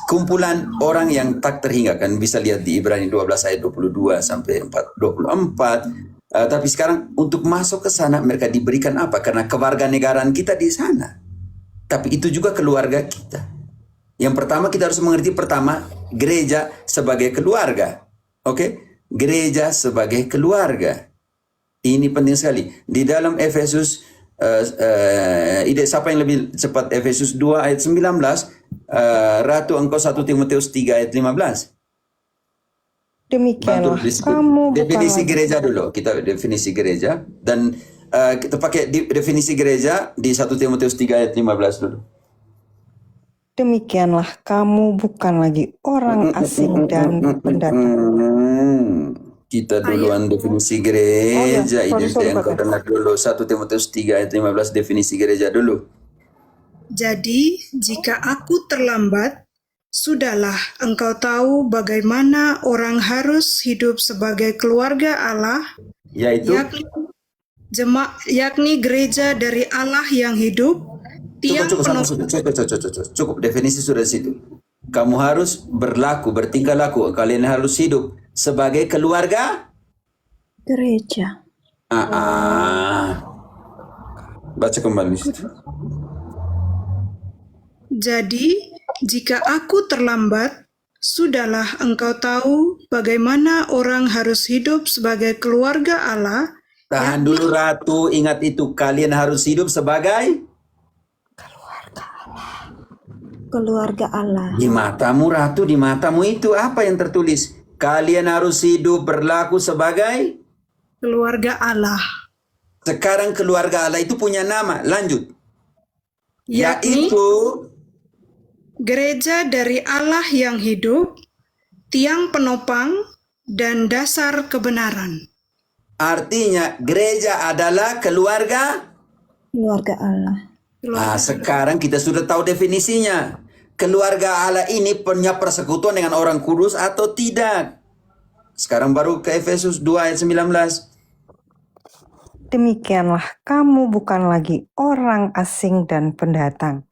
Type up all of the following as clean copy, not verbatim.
kumpulan orang yang tak terhingga, kan bisa lihat di Ibrani 12 ayat 22 sampai 24. Tapi sekarang untuk masuk ke sana mereka diberikan apa? Karena kewarganegaraan kita di sana. Tapi itu juga keluarga kita. Yang pertama kita harus mengerti gereja sebagai keluarga. Oke? Gereja sebagai keluarga. Ini penting sekali. Di dalam Efesus, siapa yang lebih cepat? Efesus 2 ayat 19, Ratu engkau 1 Timotius 3 ayat 15. Demikianlah kamu definisi gereja dulu. Kita definisi gereja. Dan kita pakai definisi gereja di 1 Timotius 3 ayat 15 dulu. Demikianlah kamu bukan lagi orang asing dan pendatang. Kita duluan definisi gereja. Ini yang kau dengar dulu. 1 Timotius 3 ayat 15 definisi gereja dulu. Jadi, jika aku terlambat, sudahlah engkau tahu bagaimana orang harus hidup sebagai keluarga Allah, yaitu yakni gereja dari Allah yang hidup. Cukup, definisi sudah di situ. Kamu harus bertingkah laku, kalian harus hidup sebagai keluarga gereja. Baca kembali situ. Jadi, jika aku terlambat, sudahlah engkau tahu bagaimana orang harus hidup sebagai keluarga Allah. Tahan dulu Ratu, ingat itu, kalian harus hidup sebagai keluarga Allah. Di matamu Ratu, di matamu itu apa yang tertulis? Kalian harus hidup berlaku sebagai keluarga Allah. Sekarang keluarga Allah itu punya nama, lanjut. Yaitu gereja dari Allah yang hidup, tiang penopang, dan dasar kebenaran. Artinya gereja adalah keluarga Allah. Sekarang kita sudah tahu definisinya. Keluarga Allah ini punya persekutuan dengan orang kudus atau tidak? Sekarang baru ke Efesus 2 ayat 19. Demikianlah kamu bukan lagi orang asing dan pendatang,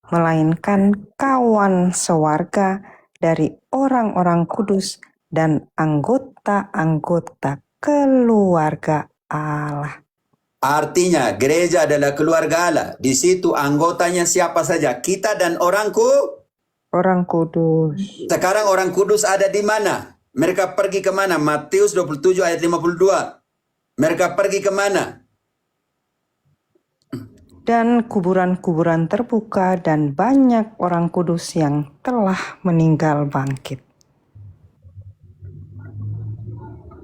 melainkan kawan sewarga dari orang-orang kudus dan anggota-anggota keluarga Allah. Artinya gereja adalah keluarga Allah. Di situ anggotanya siapa saja? Kita dan orang kudus. Sekarang orang kudus ada di mana? Mereka pergi ke mana? Matius 27 ayat 52. Mereka pergi ke mana? Dan kuburan-kuburan terbuka dan banyak orang kudus yang telah meninggal bangkit.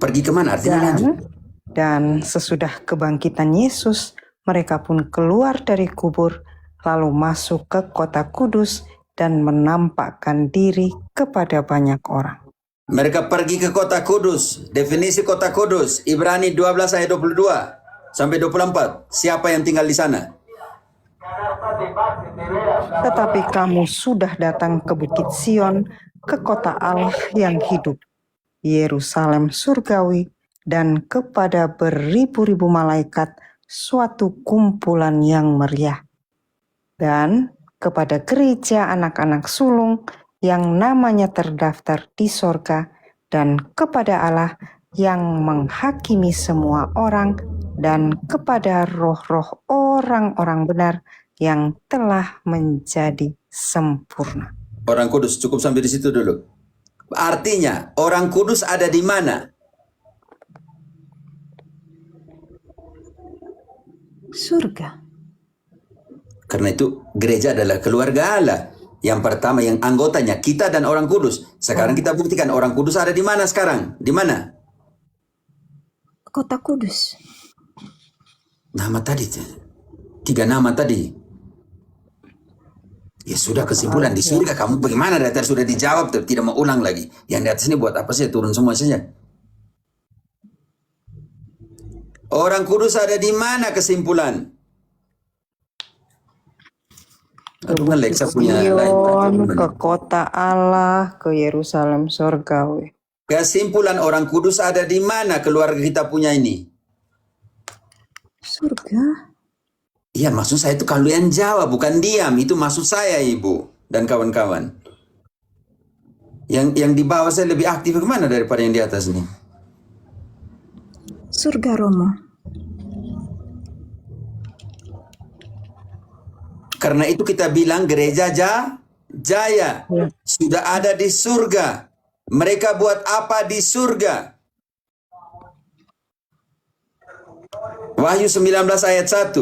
Pergi ke mana? Artinya lanjut. Dan sesudah kebangkitan Yesus, mereka pun keluar dari kubur, lalu masuk ke kota kudus dan menampakkan diri kepada banyak orang. Mereka pergi ke kota kudus. Definisi kota kudus, Ibrani 12 ayat 22 sampai 24. Siapa yang tinggal di sana? Tetapi kamu sudah datang ke Bukit Sion, ke kota Allah yang hidup, Yerusalem surgawi, dan kepada beribu-ribu malaikat suatu kumpulan yang meriah, dan kepada gereja anak-anak sulung yang namanya terdaftar di sorga, dan kepada Allah yang menghakimi semua orang, dan kepada roh-roh orang-orang benar yang telah menjadi sempurna. Orang kudus, cukup sampai di situ dulu. Artinya orang kudus ada di mana? Surga. Karena itu gereja adalah keluarga Allah. Yang pertama yang anggotanya kita dan orang kudus. Sekarang kita buktikan orang kudus ada di mana sekarang? Di mana? Kota Kudus. Nama tadi, 3 nama tadi. Ya sudah, kesimpulan di surga. Kamu bagaimana? Datar sudah dijawab, tidak mau ulang lagi. Yang di atas ini buat apa sih? Turun semua saja. Orang kudus ada di mana? Kesimpulan. Aduh, Alexa punya lain. Ke kota Allah, ke Yerusalem surgawi. Kesimpulan orang kudus ada di mana keluarga kita punya ini? Surga. Iya, maksud saya itu kalian jawab, bukan diam. Itu maksud saya, Ibu dan kawan-kawan. Yang di bawah saya lebih aktif kemana daripada yang di atas nih? Surga Romo. Karena itu kita bilang gereja jaya sudah ada di surga. Mereka buat apa di surga? Wahyu 19 ayat 1.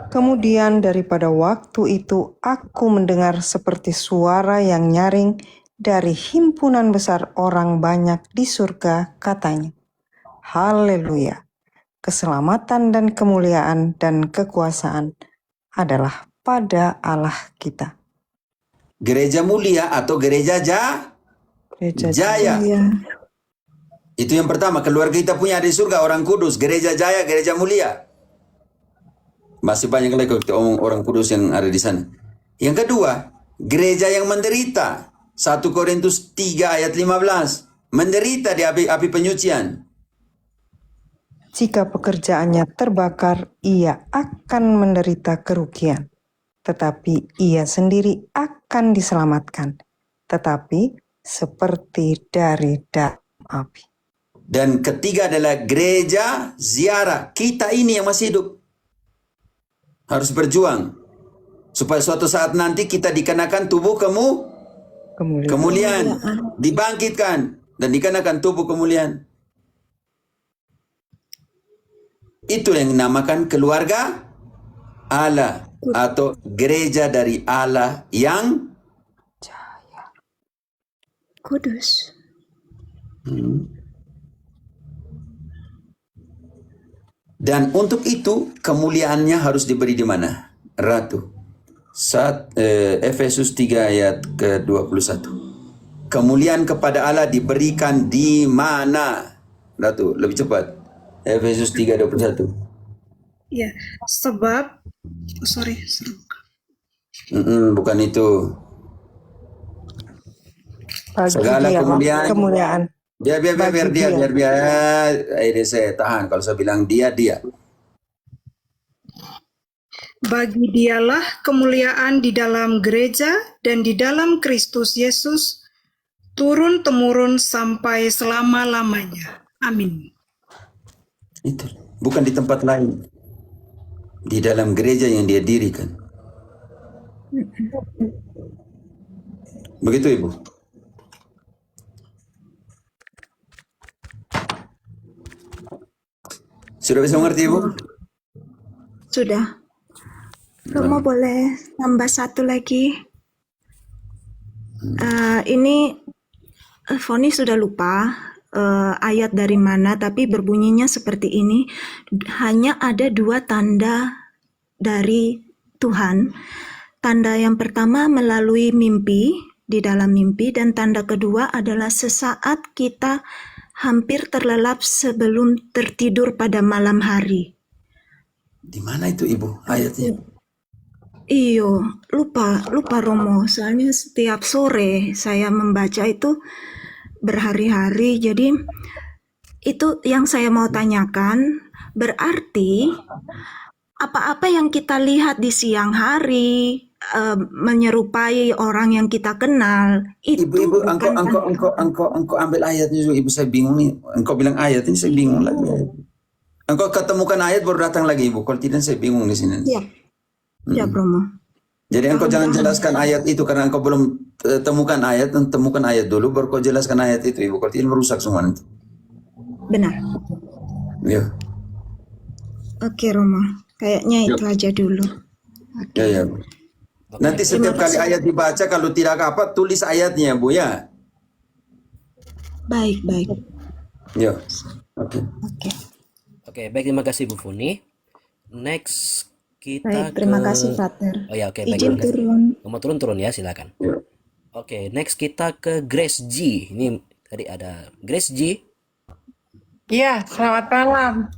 Kemudian daripada waktu itu aku mendengar seperti suara yang nyaring dari himpunan besar orang banyak di surga, katanya, Haleluya, keselamatan dan kemuliaan dan kekuasaan adalah pada Allah kita. Gereja mulia atau gereja Gereja jaya. Iya. Itu yang pertama, keluarga kita punya di surga orang kudus, gereja jaya, gereja mulia. Masih banyak lagi kalau kita omong orang kudus yang ada di sana. Yang kedua, gereja yang menderita. 1 Korintus 3 ayat 15. Menderita di api penyucian. Jika pekerjaannya terbakar, ia akan menderita kerugian, tetapi ia sendiri akan diselamatkan, tetapi seperti dari dalam api. Dan ketiga adalah gereja ziarah. Kita ini yang masih hidup harus berjuang supaya suatu saat nanti kita dikenakan tubuh kemuliaan, dibangkitkan dan dikenakan tubuh kemuliaan. Itu yang dinamakan keluarga Allah atau gereja dari Allah yang Kudus. Dan untuk itu kemuliaannya harus diberi di mana? Ratu. Efesus 3 ayat ke-21. Kemuliaan kepada Allah diberikan di mana? Ratu, lebih cepat. Efesus 3:21. Ya, sebab Bukan itu. Bagi Segala Dia kemuliaan. Biar Bagi dia. Dia. Ini saya tahan kalau saya bilang dia. bagi Dialah kemuliaan di dalam gereja dan di dalam Kristus Yesus turun-temurun sampai selama-lamanya. Amin. Itu bukan di tempat lain. Di dalam gereja yang dia dirikan. Begitu Ibu. Sudah bisa mengerti Ibu? Sudah. Romo boleh tambah satu lagi. Ini Foni sudah lupa ayat dari mana, tapi berbunyinya seperti ini. Hanya ada 2 tanda dari Tuhan. Tanda yang pertama melalui mimpi, di dalam mimpi, dan tanda kedua adalah sesaat kita hampir terlelap sebelum tertidur pada malam hari. Di mana itu Ibu ayatnya? Iyo, lupa Romo. Soalnya setiap sore saya membaca itu berhari-hari. Jadi itu yang saya mau tanyakan. Berarti apa-apa yang kita lihat di siang hari menyerupai orang yang kita kenal itu Ibu, bukan engkau ambil ayatnya juga. Ibu, saya bingung nih. Engkau bilang ayat ini, saya bingung lagi. Engkau ketemukan ayat baru datang lagi Ibu. Kalau tidak saya bingung di sini. Ya, Romo. Jadi engkau jangan jelaskan ayat itu karena engkau belum temukan ayat. Temukan ayat dulu baru kau jelaskan ayat itu Ibu. Kalau tidak merusak semua nanti. Benar. Ya. Oke, Romo. Kayaknya itu aja dulu. Ya. Nanti setiap kali ayat dibaca kalau tidak apa tulis ayatnya Bu ya. Baik. Ya. Oke. Oke, baik, terima kasih Bu Funi. Next kita Baik, terima kasih, Frater. Oh ya, oke, baik. Izin turun. Kamu turun ya, silakan. Ya. Oke, next kita ke Grace G. Ini tadi ada Grace G. Iya, selamat malam.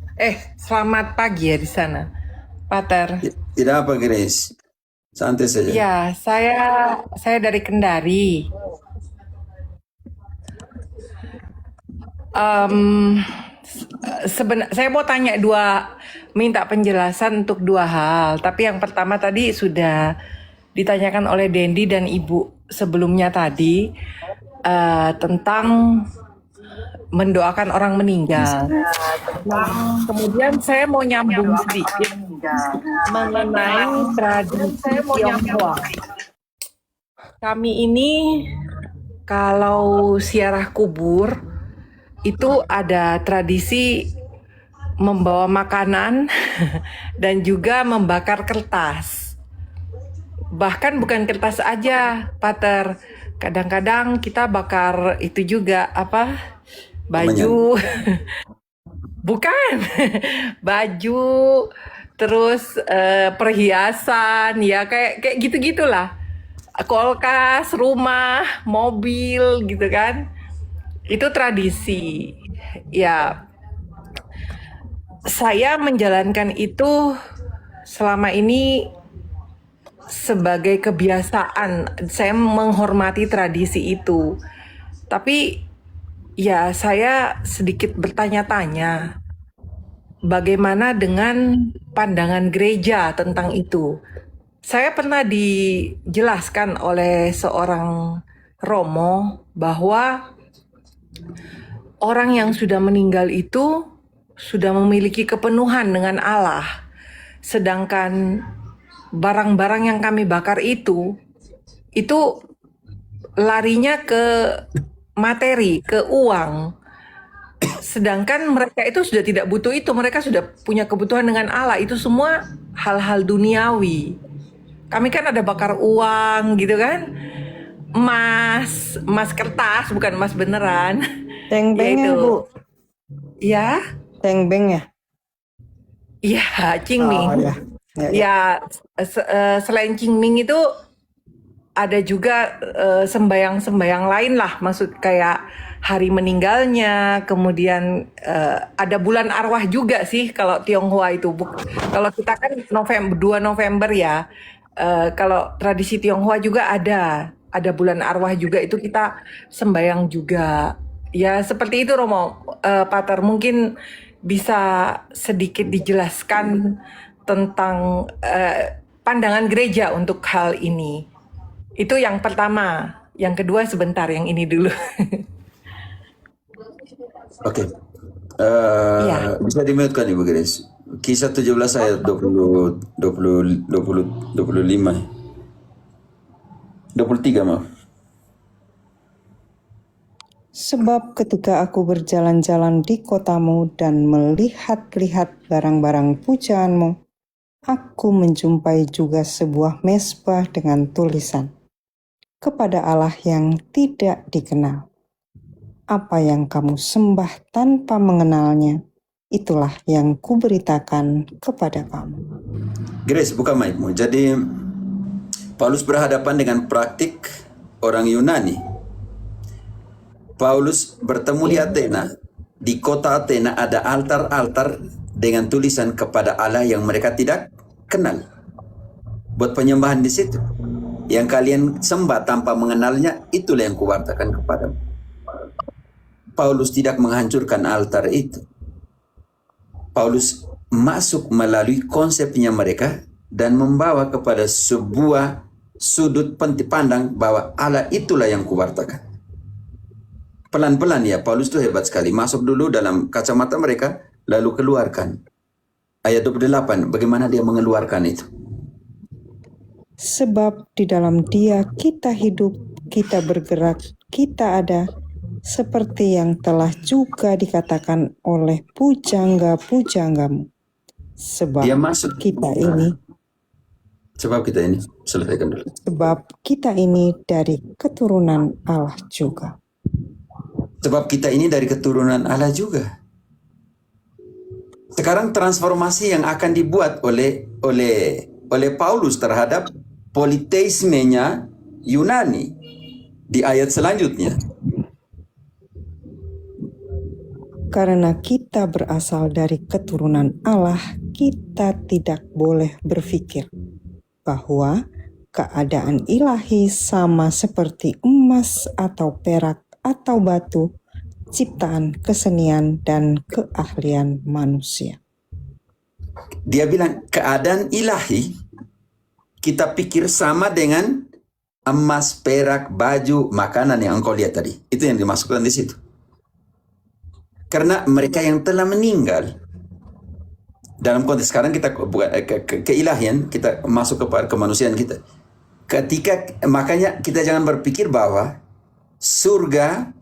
Selamat pagi ya di sana, Pater. Tidak apa Grace. Santai saja. Ya, saya dari Kendari. Saya mau minta penjelasan untuk 2 hal. Tapi yang pertama tadi sudah ditanyakan oleh Dendi dan Ibu sebelumnya tadi tentang mendoakan orang meninggal. Kemudian saya mau nyambung sedikit mengenai tradisi Tionghoa. Kami ini kalau ziarah kubur itu ada tradisi membawa makanan dan juga membakar kertas. Bahkan bukan kertas aja, Pater. Kadang-kadang kita bakar itu juga apa? Baju. Bukan. Baju, terus perhiasan, ya kayak gitu-gitulah. Kulkas, rumah, mobil gitu kan. Itu tradisi. Ya, saya menjalankan itu selama ini sebagai kebiasaan. Saya menghormati tradisi itu. Tapi ya saya sedikit bertanya-tanya, bagaimana dengan pandangan gereja tentang itu? Saya pernah dijelaskan oleh seorang Romo bahwa orang yang sudah meninggal itu sudah memiliki kepenuhan dengan Allah. Sedangkan barang-barang yang kami bakar itu larinya ke materi, ke uang. Sedangkan mereka itu sudah tidak butuh itu, mereka sudah punya kebutuhan dengan Allah. Itu semua hal-hal duniawi. Kami kan ada bakar uang gitu kan. Emas kertas, bukan emas beneran. Tengbengnya, Yaitu, Bu. ya, Tengbeng ya? ya, Qingming. Oh ya. Ya, selain Qingming itu ada juga sembayang-sembayang lain lah, maksud kayak hari meninggalnya, kemudian ada bulan arwah juga sih kalau Tionghoa itu. Kalau kita kan 2 November ya. Kalau tradisi Tionghoa juga ada bulan arwah juga, itu kita sembayang juga. Ya seperti itu Romo. Pater, mungkin bisa sedikit dijelaskan tentang pandangan gereja untuk hal ini. Itu yang pertama. Yang kedua sebentar, yang ini dulu. Oke. Ya. Bisa di-mute kan Ibu Grace? Kisah 17 ayat 20, 20, 20, 25. 23 maaf. Sebab ketika aku berjalan-jalan di kotamu dan melihat-lihat barang-barang pujaanmu, aku menjumpai juga sebuah mezbah dengan tulisan, kepada Allah yang tidak dikenal. Apa yang kamu sembah tanpa mengenalnya, itulah yang kuberitakan kepada kamu. Grace, buka mic-mu. Jadi Paulus berhadapan dengan praktik orang Yunani. Paulus bertemu di Athena. Di kota Athena ada altar-altar dengan tulisan kepada Allah yang mereka tidak kenal. Buat penyembahan di situ. Yang kalian sembah tanpa mengenalnya, itulah yang kuwartakan kepadamu. Paulus tidak menghancurkan altar itu. Paulus masuk melalui konsepnya mereka dan membawa kepada sebuah sudut pandang bahwa Allah itulah yang kuwartakan. Pelan-pelan ya, Paulus itu hebat sekali. Masuk dulu dalam kacamata mereka, lalu keluarkan. Ayat 28, bagaimana dia mengeluarkan itu? Sebab di dalam Dia kita hidup, kita bergerak, kita ada, seperti yang telah juga dikatakan oleh pujangga-pujanggamu. Sebab Dia masuk. kita ini, Selesaikan dulu. sebab kita ini dari keturunan Allah juga. Sebab kita ini dari keturunan Allah juga. Sekarang transformasi yang akan dibuat oleh Paulus terhadap politeismenya Yunani di ayat selanjutnya. Karena kita berasal dari keturunan Allah, kita tidak boleh berpikir bahwa keadaan ilahi sama seperti emas atau perak atau batu, ciptaan kesenian dan keahlian manusia. Dia bilang keadaan ilahi kita pikir sama dengan emas, perak, baju, makanan yang engkau lihat tadi. Itu yang dimasukkan di situ. Karena mereka yang telah meninggal, dalam konteks sekarang kita bukan keilahian, kita masuk ke kemanusiaan kita. Makanya kita jangan berpikir bahwa surga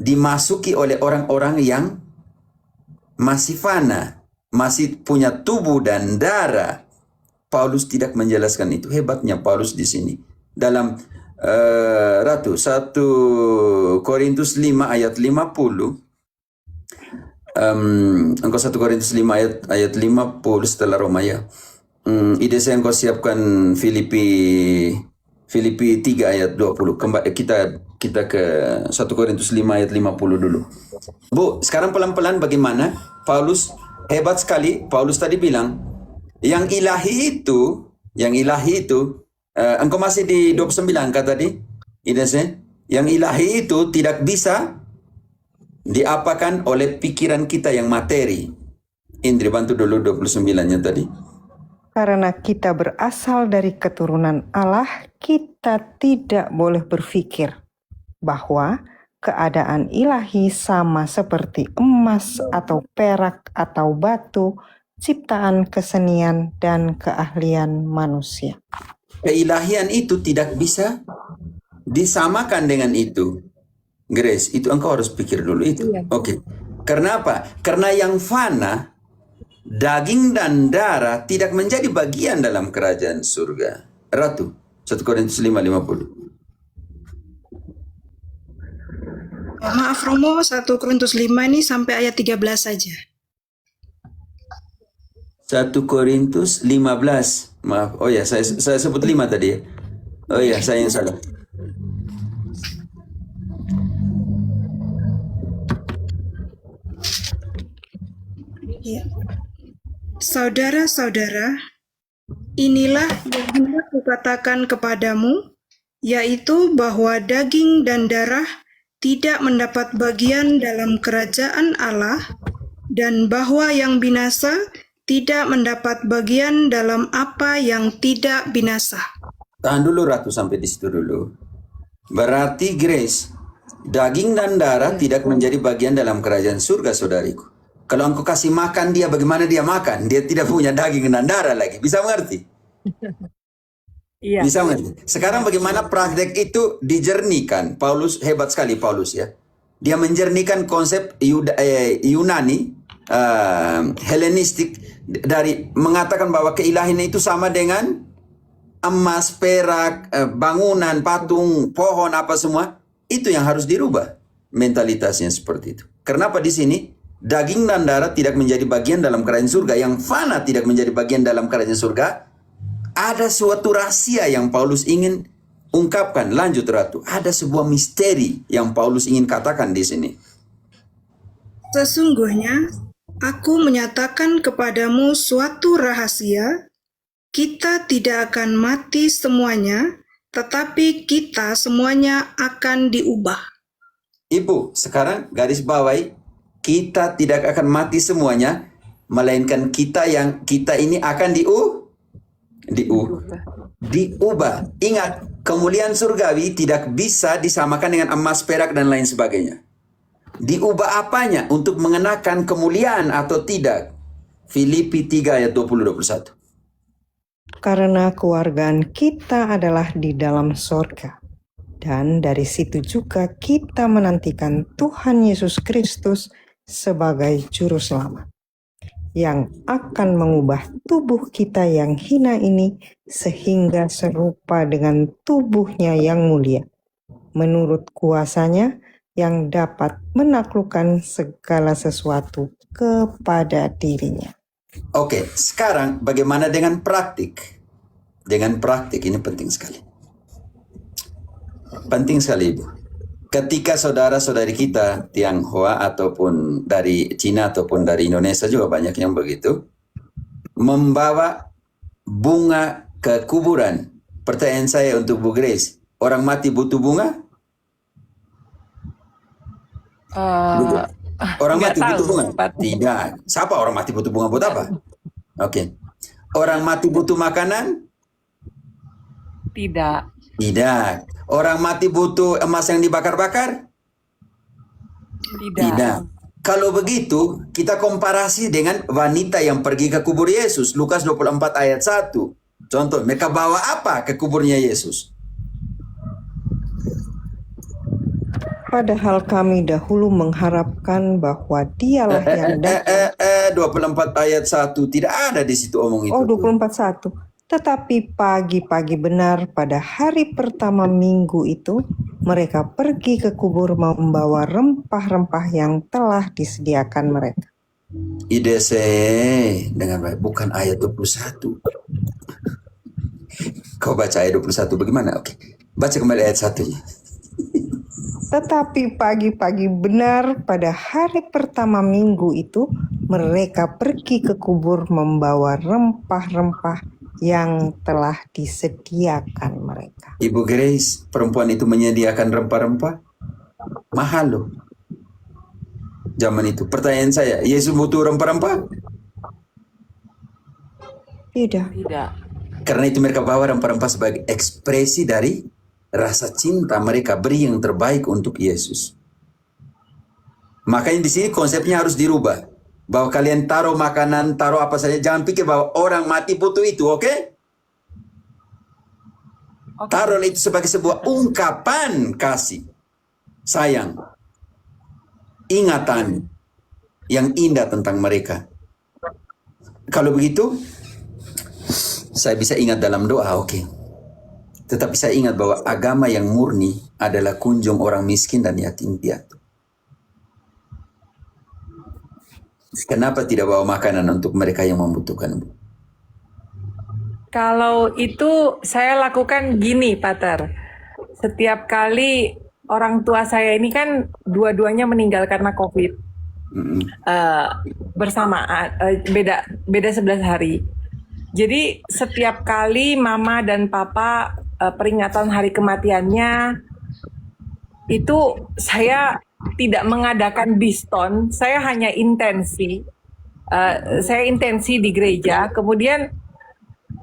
dimasuki oleh orang-orang yang masih fana, masih punya tubuh dan darah. Paulus tidak menjelaskan itu. Hebatnya Paulus di sini. Dalam 1 Korintus 5 ayat 50. Engkau 1 Korintus 5 ayat 50 setelah Roma ya. Ide saya engkau siapkan Filipi 3 ayat 20. Kita ke 1 Korintus 5 ayat 50 dulu. Bu, sekarang pelan-pelan bagaimana Paulus hebat sekali. Paulus tadi bilang yang ilahi itu, engkau masih di 29 kata tadi, yang ilahi itu tidak bisa diapakan oleh pikiran kita yang materi. Indri bantu dulu 29-nya tadi. Karena kita berasal dari keturunan Allah, kita tidak boleh berpikir bahwa keadaan ilahi sama seperti emas atau perak atau batu, ciptaan kesenian dan keahlian manusia. Keilahian itu tidak bisa disamakan dengan itu. Grace, itu engkau harus pikir dulu itu. Oke. Karena apa? Karena yang fana, daging dan darah tidak menjadi bagian dalam kerajaan surga. Ratu, 1 Korintus 5:50. Maaf Romo, 1 Korintus 5 ini sampai ayat 13 saja. 1 Korintus 15. Maaf. Oh ya, saya sebut 5 tadi ya. Oh ya, saya yang salah. Ya. Saudara-saudara, inilah yang hendak kukatakan kepadamu, yaitu bahwa daging dan darah tidak mendapat bagian dalam kerajaan Allah, dan bahwa yang binasa tidak mendapat bagian dalam apa yang tidak binasa. Tahan dulu Ratu sampai di situ dulu. Berarti Grace, daging dan darah tidak menjadi bagian dalam kerajaan surga, saudariku. Kalau engkau kasih makan dia, bagaimana dia makan? Dia tidak punya daging dan darah lagi. Bisa mengerti? Iya. Bisa mengerti. Sekarang bagaimana praktek itu dijernihkan? Paulus, hebat sekali Paulus ya. Dia menjernihkan konsep Yunani, Helenistik, dari mengatakan bahwa keilahian itu sama dengan emas, perak, bangunan, patung, pohon, apa semua. Itu yang harus dirubah mentalitasnya seperti itu. Kenapa di sini daging dan darah tidak menjadi bagian dalam kerajaan surga, yang fana tidak menjadi bagian dalam kerajaan surga? Ada suatu rahasia yang Paulus ingin ungkapkan. Lanjut Ratu. Ada sebuah misteri yang Paulus ingin katakan di sini. Sesungguhnya, aku menyatakan kepadamu suatu rahasia, kita tidak akan mati semuanya, tetapi kita semuanya akan diubah. Ibu, sekarang garis bawahi, kita tidak akan mati semuanya, melainkan kita ini akan diubah. Ingat, kemuliaan surgawi tidak bisa disamakan dengan emas, perak, dan lain sebagainya. Diubah apanya? Untuk mengenakan kemuliaan atau tidak? Filipi 3 ayat 20-21. Karena keluargaan kita adalah di dalam sorga. Dan dari situ juga kita menantikan Tuhan Yesus Kristus sebagai Juru Selamat, yang akan mengubah tubuh kita yang hina ini sehingga serupa dengan tubuhnya yang mulia, menurut kuasanya yang dapat menaklukkan segala sesuatu kepada dirinya. Oke, sekarang bagaimana dengan praktik? Dengan praktik ini penting sekali. Penting sekali Ibu. Ketika saudara-saudari kita Tionghoa ataupun dari Cina ataupun dari Indonesia juga banyak yang begitu, membawa bunga ke kuburan. Pertanyaan saya untuk Bu Grace, orang mati butuh bunga? Orang mati butuh bunga? Tidak. Siapa orang mati butuh bunga buat apa? Oke. Orang mati butuh makanan? Tidak. Tidak. Orang mati butuh emas yang dibakar-bakar? Tidak. Tidak. Kalau begitu, kita komparasi dengan wanita yang pergi ke kubur Yesus. Lukas 24 ayat 1. Contoh, mereka bawa apa ke kuburnya Yesus? Padahal kami dahulu mengharapkan bahwa dialah yang datang. 24 ayat 1. Tidak ada di situ omong itu. Oh, 24:1. Tetapi pagi-pagi benar pada hari pertama minggu itu, mereka pergi ke kubur membawa rempah-rempah yang telah disediakan mereka. IDC dengan baik, bukan ayat 21. Kau baca ayat 21 bagaimana? Oke. Baca kembali ayat 1-nya. Tetapi pagi-pagi benar pada hari pertama minggu itu, mereka pergi ke kubur membawa rempah-rempah yang telah disediakan mereka. Ibu Grace, perempuan itu menyediakan rempah-rempah? Mahal loh. Zaman itu. Pertanyaan saya, Yesus butuh rempah-rempah? Tidak. Tidak. Karena itu mereka bawa rempah-rempah sebagai ekspresi dari rasa cinta mereka, beri yang terbaik untuk Yesus. Makanya di sini konsepnya harus dirubah. Bahwa kalian taruh makanan, taruh apa saja, jangan pikir bahwa orang mati butuh itu, oke? Taruhlah itu sebagai sebuah ungkapan kasih, sayang, ingatan yang indah tentang mereka. Kalau begitu, saya bisa ingat dalam doa, oke. Tetapi saya ingat bahwa agama yang murni adalah kunjung orang miskin dan yatim piatu. Kenapa tidak bawa makanan untuk mereka yang membutuhkan? Kalau itu saya lakukan gini, Pater. Setiap kali orang tua saya ini kan dua-duanya meninggal karena COVID. Bersamaan, beda 11 hari. Jadi setiap kali mama dan papa peringatan hari kematiannya, itu saya tidak mengadakan biston, saya hanya intensi. Saya intensi di gereja, kemudian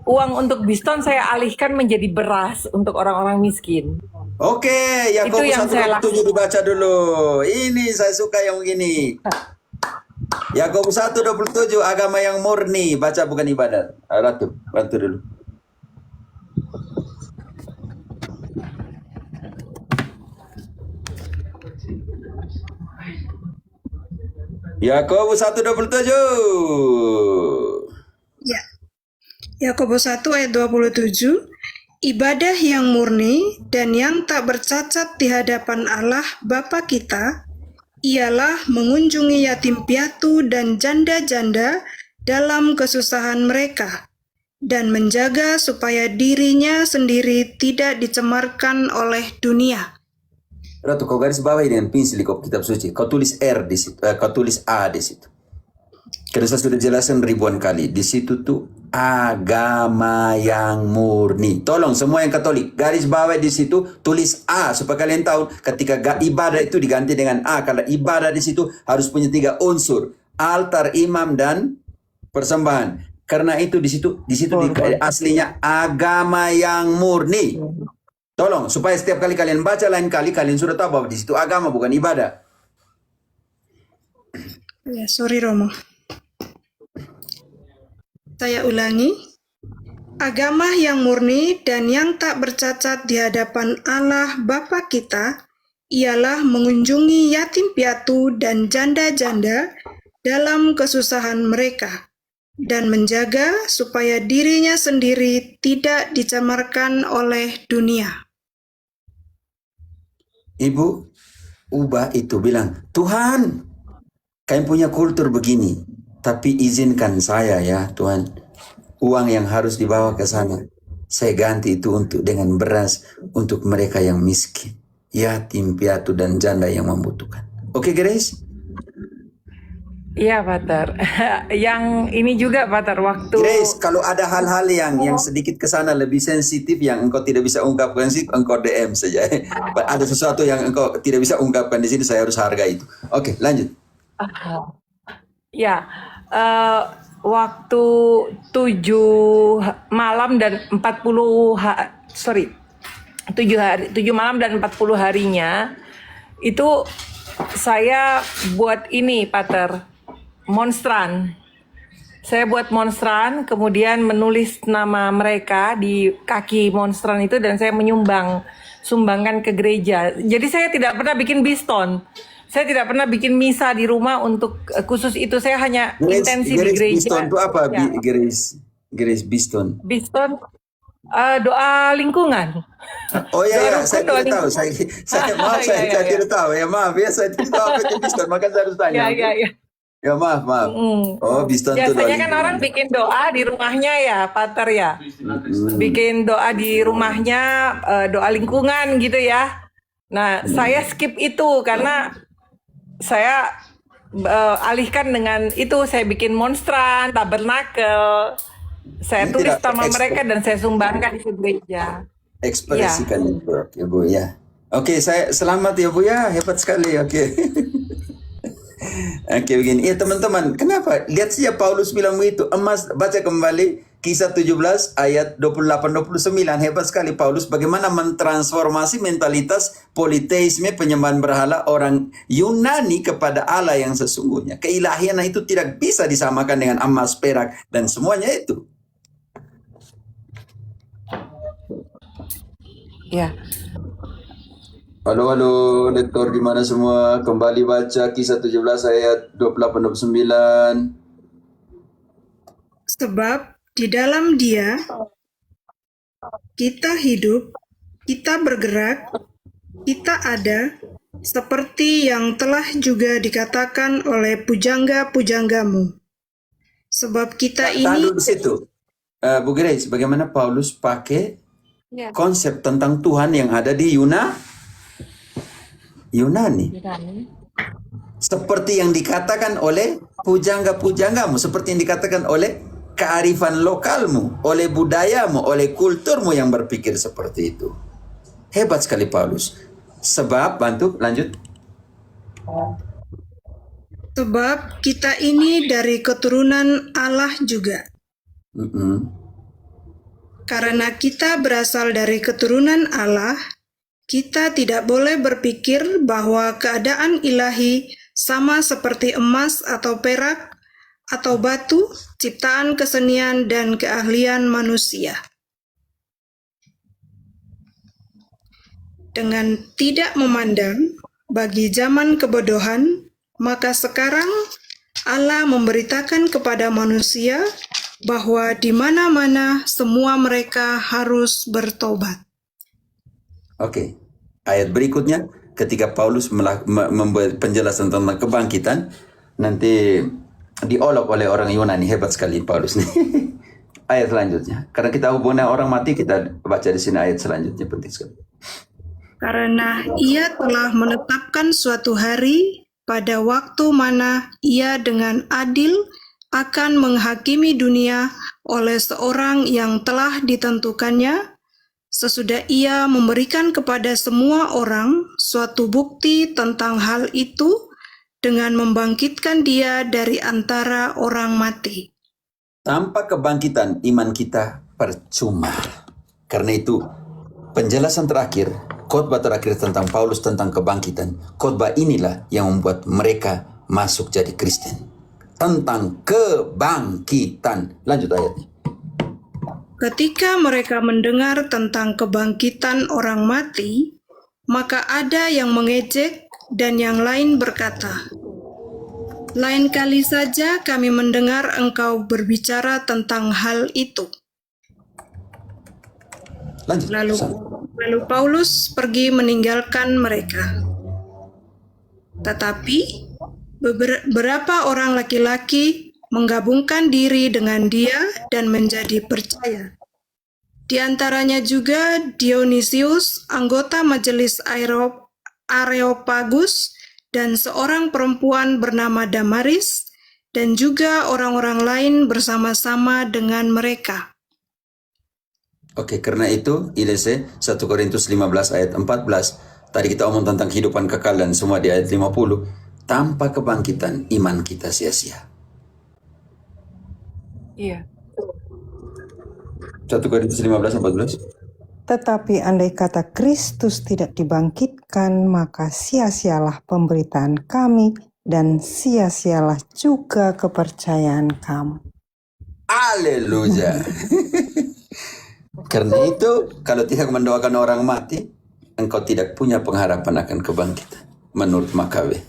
uang untuk biston saya alihkan menjadi beras untuk orang-orang miskin. Oke, Yakobus yang saya 1:27 dibaca dulu. Ini saya suka yang begini. Yakobus 1:27, agama yang murni, baca bukan ibadat. Ratu, bantu dulu. Yakobus 1:27. Ya. Yakobus 1 ayat 27, ibadah yang murni dan yang tak bercacat di hadapan Allah Bapa kita ialah mengunjungi yatim piatu dan janda-janda dalam kesusahan mereka dan menjaga supaya dirinya sendiri tidak dicemarkan oleh dunia. Ratu, kau garis bawahi dengan pensil di kitab suci. Kau tulis R di situ, kau tulis A di situ. Karena saya sudah jelaskan ribuan kali. Di situ tuh agama yang murni. Tolong semua yang Katolik, garis bawah di situ tulis A supaya kalian tahu ketika ibadah itu diganti dengan A. Karena ibadah di situ harus punya 3 unsur: altar, imam, dan persembahan. Karena itu di situ aslinya agama yang murni. Tolong supaya setiap kali kalian baca lain kali kalian sudah tahu bahwa di situ agama bukan ibadah. Ya, sorry Romo. Saya ulangi. Agama yang murni dan yang tak bercacat di hadapan Allah Bapa kita ialah mengunjungi yatim piatu dan janda-janda dalam kesusahan mereka dan menjaga supaya dirinya sendiri tidak dicemarkan oleh dunia. Ibu ubah itu bilang, Tuhan, kalian punya kultur begini, tapi izinkan saya ya Tuhan, uang yang harus dibawa ke sana, saya ganti itu dengan beras untuk mereka yang miskin, yatim piatu dan janda yang membutuhkan. Oke, Grace? Iya, Pater. Yang ini juga, Pater, waktu Grace, kalau ada hal-hal yang sedikit ke sana lebih sensitif yang engkau tidak bisa ungkapkan sih, engkau DM saja. Ada sesuatu yang engkau tidak bisa ungkapkan di sini, saya harus hargai itu. Oke, lanjut. ya waktu 7 malam dan 7 malam dan 40 harinya itu saya buat ini, Pater, monstran. Saya buat monstran, kemudian menulis nama mereka di kaki monstran itu dan saya sumbangkan ke gereja. Jadi saya tidak pernah bikin biston. Saya tidak pernah bikin misa di rumah untuk khusus itu. Saya hanya intensi di gereja. Biston itu apa? Ya. Grace Biston. Biston doa lingkungan. Oh ya, Doa ya, saya rukun, doa tidak tahu. Saya maaf, Iya, iya, saya iya. tidak tahu. Ya maaf ya, saya tidak tahu apa itu Biston. Maka saya harus tanya. Ya, ya, ya. Ya maaf. Oh, Biston itu doa Biasanya kan lingkungan. orang bikin doa di rumahnya ya, Pater ya. Bikin doa di rumahnya, doa lingkungan gitu ya. Nah, saya skip itu karena saya alihkan dengan itu. Saya bikin monstran, tabernakel. Saya Ini tulis tidak nama mereka dan saya sumbangkan ke gereja. ekspresikan itu, ya Bu ya. Oke, saya selamat ya Bu ya, hebat sekali. Oke. Oke, begini. Ya teman-teman, kenapa? Lihat saja Paulus bilang begitu. Emas, baca kembali Kisah 17 ayat 28-29. Hebat sekali Paulus bagaimana mentransformasi mentalitas politeisme, penyembahan berhala orang Yunani kepada Allah yang sesungguhnya. Keilahian itu tidak bisa disamakan dengan emas, perak, dan semuanya itu. Ya. Halo, lektor di mana semua? Kembali baca Kisah 17 ayat 28-29. Sebab di dalam Dia kita hidup, kita bergerak, kita ada, seperti yang telah juga dikatakan oleh pujangga-pujanggamu. Sebab kita Tahan ini dulu di situ. Bu Grace, bagaimana Paulus pakai Ya. konsep tentang Tuhan yang ada di Yunani. Seperti yang dikatakan oleh pujangga-pujanggamu, seperti yang dikatakan oleh kearifan lokalmu, oleh budayamu, oleh kulturmu yang berpikir seperti itu. Hebat sekali Paulus. Sebab, bantu, lanjut. sebab kita ini dari keturunan Allah juga. Karena kita berasal dari keturunan Allah, kita tidak boleh berpikir bahwa keadaan ilahi sama seperti emas atau perak atau batu, ciptaan kesenian dan keahlian manusia. Dengan tidak memandang bagi zaman kebodohan, maka sekarang Allah memberitakan kepada manusia bahwa di mana-mana semua mereka harus bertobat. Oke. Ayat berikutnya, ketika Paulus membuat penjelasan tentang kebangkitan, nanti diolok oleh orang Yunani. Hebat sekali Paulus nih. Ayat selanjutnya. Karena kita hubungan orang mati, kita baca di sini ayat selanjutnya, penting sekali. Karena ia telah menetapkan suatu hari pada waktu mana ia dengan adil akan menghakimi dunia oleh seorang yang telah ditentukannya, sesudah ia memberikan kepada semua orang suatu bukti tentang hal itu dengan membangkitkan dia dari antara orang mati. Tanpa kebangkitan, iman kita percuma. Karena itu, penjelasan terakhir, khotbah terakhir tentang Paulus tentang kebangkitan, khotbah inilah yang membuat mereka masuk jadi Kristen. Tentang kebangkitan. Lanjut ayatnya. Ketika mereka mendengar tentang kebangkitan orang mati, maka ada yang mengejek dan yang lain berkata, "Lain kali saja kami mendengar engkau berbicara tentang hal itu." Lanjut. Lalu Paulus pergi meninggalkan mereka. Tetapi beberapa orang laki-laki menggabungkan diri dengan dia dan menjadi percaya. Di antaranya juga Dionysius, anggota majelis Areopagus, dan seorang perempuan bernama Damaris, dan juga orang-orang lain bersama-sama dengan mereka. Oke, karena itu IDC 1 Korintus 15 ayat 14. Tadi kita omong tentang kehidupan kekal dan semua di ayat 50. Tanpa kebangkitan iman kita sia-sia. Iya. 1 Korintus 15:14. Tetapi andai kata Kristus tidak dibangkitkan, maka sia-sialah pemberitaan kami dan sia-sialah juga kepercayaan kamu. Haleluya. Karena itu, kalau tidak mendoakan orang mati, engkau tidak punya pengharapan akan kebangkitan. Menurut Makabe.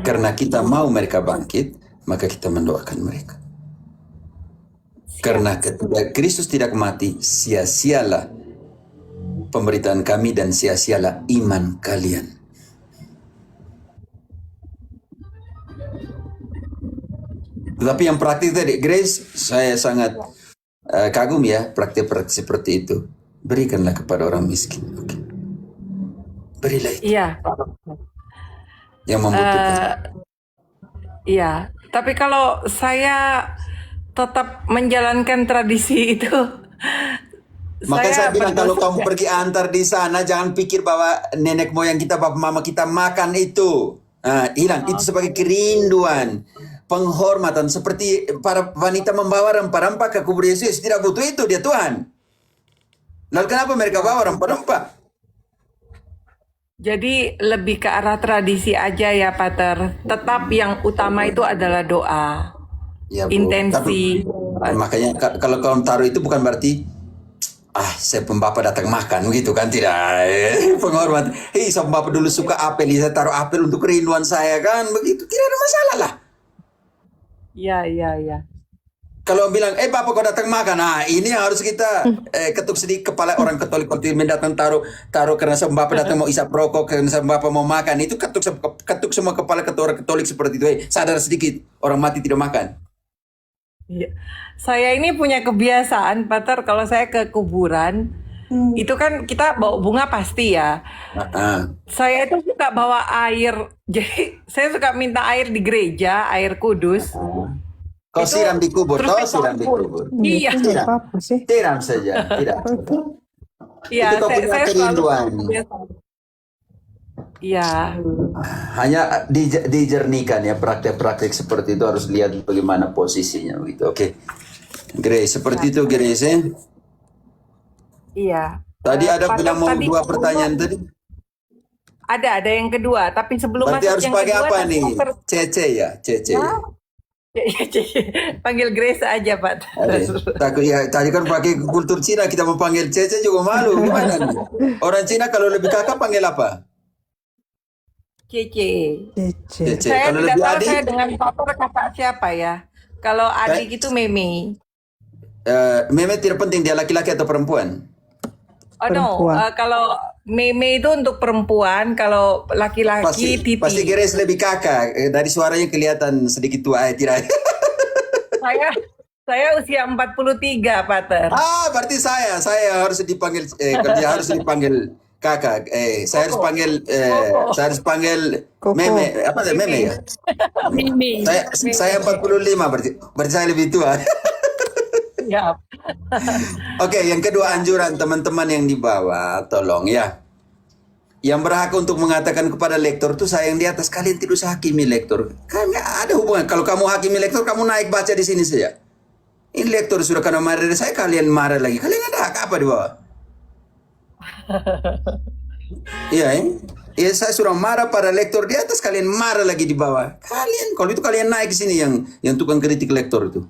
Karena kita mau mereka bangkit, maka kita mendoakan mereka. Karena ketika Kristus tidak mati, sia-sialah pemberitaan kami dan sia-sialah iman kalian. Tetapi yang praktik tadi, Grace, saya sangat kagum ya praktik-praktik seperti itu. Berikanlah kepada orang miskin. Oke. Berilah itu Iya. yang membutuhkan. Iya. Tapi kalau saya tetap menjalankan tradisi itu, Maka saya bilang kalau berdosa. kamu pergi antar di sana, jangan pikir bahwa nenek moyang kita, bapak mama kita makan itu. Hilang. Itu sebagai kerinduan, penghormatan. Seperti para wanita membawa rempah-rempah ke kubur Yesus. Tidak butuh itu dia Tuhan. Lalu kenapa mereka bawa rempah-rempah? Jadi lebih ke arah tradisi aja ya, Pater. Tetap yang utama itu adalah doa, Ya, Bu. intensi. Makanya kalau kamu taruh itu bukan berarti saya pembapa datang makan gitu kan, tidak. Penghormat. Saya pembapa dulu suka apel, saya taruh apel untuk kerinduan saya kan, begitu. Tidak ada masalah lah. Iya. Kalau bilang, Bapak kau datang makan, ini yang harus kita ketuk sedikit kepala orang Katolik waktu mendatang taruh karena sama Bapak datang mau isap rokok, karena sama Bapak mau makan, itu ketuk semua kepala orang Katolik seperti itu. Sadar sedikit, orang mati tidak makan. Iya. Saya ini punya kebiasaan, Pater, kalau saya ke kuburan, itu kan kita bawa bunga pasti ya. Saya itu suka bawa air, jadi saya suka minta air di gereja, air kudus. Kau Itu siram di kubur, terus kau kita siram di campur. kubur. Iya. Itu nggak apa-apa sih. Siram saja, tidak. Iya, Itu kau punya saya selalu kerinduan. Iya. Hanya dijernihkan ya, praktek-praktek seperti itu harus lihat bagaimana posisinya begitu. Oke. Grace, seperti itu Grace ya. Iya. Tadi ada Pater, bilang mau tadi 2 pertanyaan tadi. ada yang kedua, tapi sebelum Berarti masuk harus yang pakai kedua apa tadi nih? Pater, Cece ya, Cece ya. panggil Grace aja, Pak. Takut ya, tadi kan pakai kultur Cina kita mau panggil Cece juga malu. Gimana nih? Orang Cina kalau lebih kakak panggil apa? Cece. Cece. Saya Kalau tidak lebih tahu adik, saya dengan Pater kakak siapa ya. Kalau adik itu Meme. Meme tidak penting dia laki-laki atau perempuan. Oh no, Perempuan. kalau Meme itu untuk perempuan, kalau laki-laki Titi. Pasti Grace lebih kakak. Dari suaranya kelihatan sedikit tua, tidak. Saya usia 43, Pater. Berarti saya harus dipanggil kalau dia harus dipanggil kakak. Saya harus panggil Koko. Meme. Apa sih Meme ya? Mimi. Saya 45 berarti saya lebih tua. Ya. Oke, yang kedua anjuran teman-teman yang di bawah, tolong ya. Yang berhak untuk mengatakan kepada lektor tuh saya yang di atas, kalian tidak usah hakimi lektor. Kan nggak ada hubungan. Kalau kamu hakimi lektor, kamu naik baca di sini saja. Ini lektor sudah kena marah dari saya, kalian marah lagi. Kalian ada hak apa di bawah? Iya, ya saya sudah marah pada lektor di atas, kalian marah lagi di bawah. Kalian, kalau itu kalian naik ke sini yang tukang kritik lektor itu.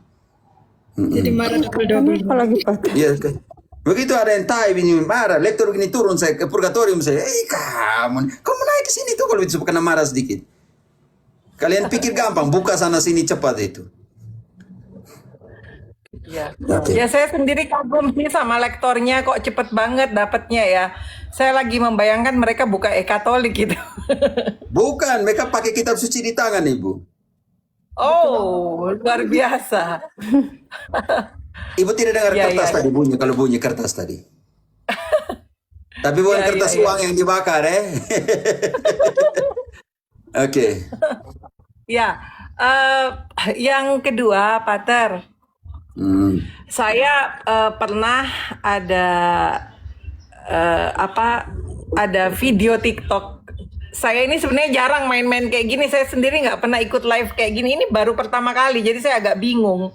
Jadi marah double-double. Apalagi Pak. Iya, begitu ada yang tahu ini marah, lektor gini turun saya ke purgatorium saya. Kamu naik ke sini tuh kalau itu kena marah sedikit. Kalian pikir gampang, buka sana sini cepat itu. Ya. Oke. Ya saya sendiri kagum sih sama lektornya, kok cepet banget dapatnya ya. Saya lagi membayangkan mereka buka e-Katolik gitu. Bukan, mereka pakai kitab suci di tangan, Ibu. Oh, luar biasa. Ibu tidak dengar Ya, kertas ya, tadi bunyi, kalau bunyi kertas tadi. Tapi bukan Ya, kertas ya, ya. uang yang dibakar, Oke. Ya, yang kedua, Pater. Saya pernah ada ada video TikTok saya ini sebenarnya jarang main-main kayak gini. Saya sendiri nggak pernah ikut live kayak gini. Ini baru pertama kali, jadi saya agak bingung.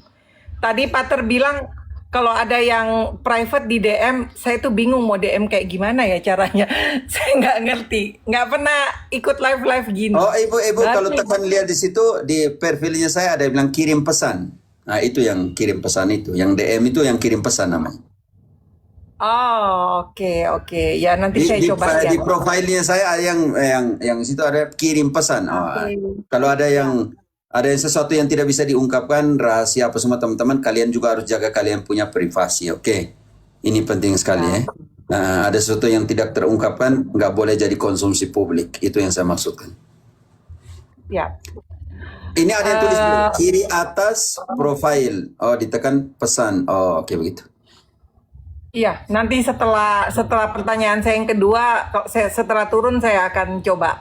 Tadi Pater bilang kalau ada yang private di DM, saya tuh bingung mau DM kayak gimana ya caranya. Saya nggak ngerti, nggak pernah ikut live-live gini. Oh, ibu kalau Baru tekan lihat di situ di profilnya saya ada yang bilang kirim pesan. Nah, itu yang kirim pesan itu, yang DM itu yang kirim pesan namanya. Oh, oke. Ya nanti saya coba Di lihat. profilnya saya ada yang situ ada kirim pesan. Oh, kalau ada yang sesuatu yang tidak bisa diungkapkan, rahasia apa semua teman-teman, kalian juga harus jaga kalian punya privasi, oke? Ini penting sekali ya. Nah, ada sesuatu yang tidak terungkapkan, nggak boleh jadi konsumsi publik. Itu yang saya maksudkan. Ya. Ini ada yang tulis kiri atas profil. Oh, ditekan pesan. Oh, oke begitu. Iya, nanti setelah pertanyaan saya yang kedua, setelah turun saya akan coba.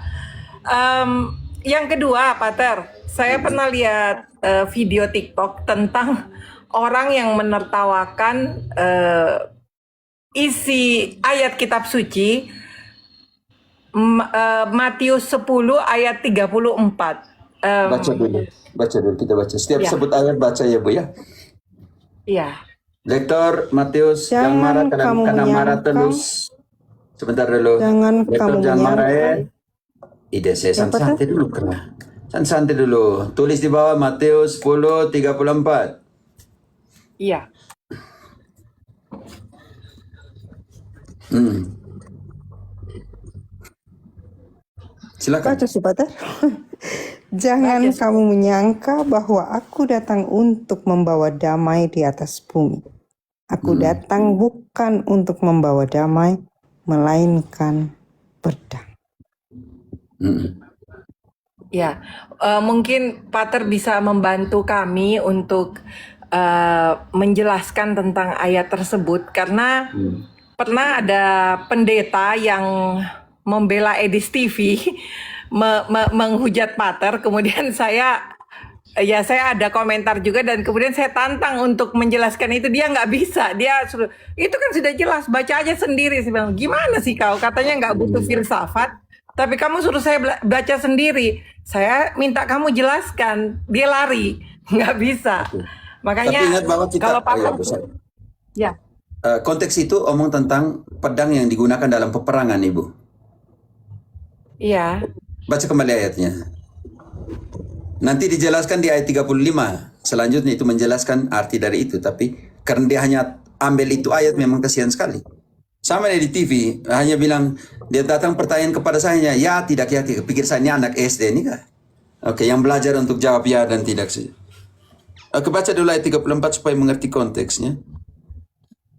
Yang kedua, Pater, saya pernah lihat video TikTok tentang orang yang menertawakan isi ayat kitab suci Matius 10 ayat 34. Baca dulu, kita baca. Setiap Ya. sebut ayat baca ya Bu ya. Iya. Lektor Matius, jangan Jangan marah kamu karena marah menyangka. terus. Sebentar dulu. Jangan Lektor kamu jangan marah ya. menyangka. Ide saya Apa tuh? santai dulu kena. Santai dulu. Tulis di bawah Matius 10 34. Iya. Silakan. Baca sih, Pater. Jangan kamu menyangka bahwa aku datang untuk membawa damai di atas bumi. Aku datang bukan untuk membawa damai, melainkan pedang. Ya, mungkin Pater bisa membantu kami untuk menjelaskan tentang ayat tersebut karena pernah ada pendeta yang membela Edis TV menghujat Pater, kemudian saya ada komentar juga dan kemudian saya tantang untuk menjelaskan itu, dia nggak bisa, dia suruh itu kan sudah jelas, baca aja sendiri. Saya bilang, gimana sih kau, katanya nggak butuh filsafat, tapi kamu suruh saya baca sendiri. Saya minta kamu jelaskan, dia lari, nggak bisa. Makanya Tapi ingat bahwa kita kalau Pater, ya, konteks itu omong tentang pedang yang digunakan dalam peperangan, Ibu. iya, Baca kembali ayatnya. Nanti dijelaskan di ayat 35. Selanjutnya itu menjelaskan arti dari itu. Tapi karena dia hanya ambil itu ayat, memang kasihan sekali. Sama di TV, hanya bilang, dia datang pertanyaan kepada saya, ya tidak, pikir saya ini anak SD ini kah? Oke, yang belajar untuk jawab ya dan tidak saja. Oke, baca dulu ayat 34 supaya mengerti konteksnya.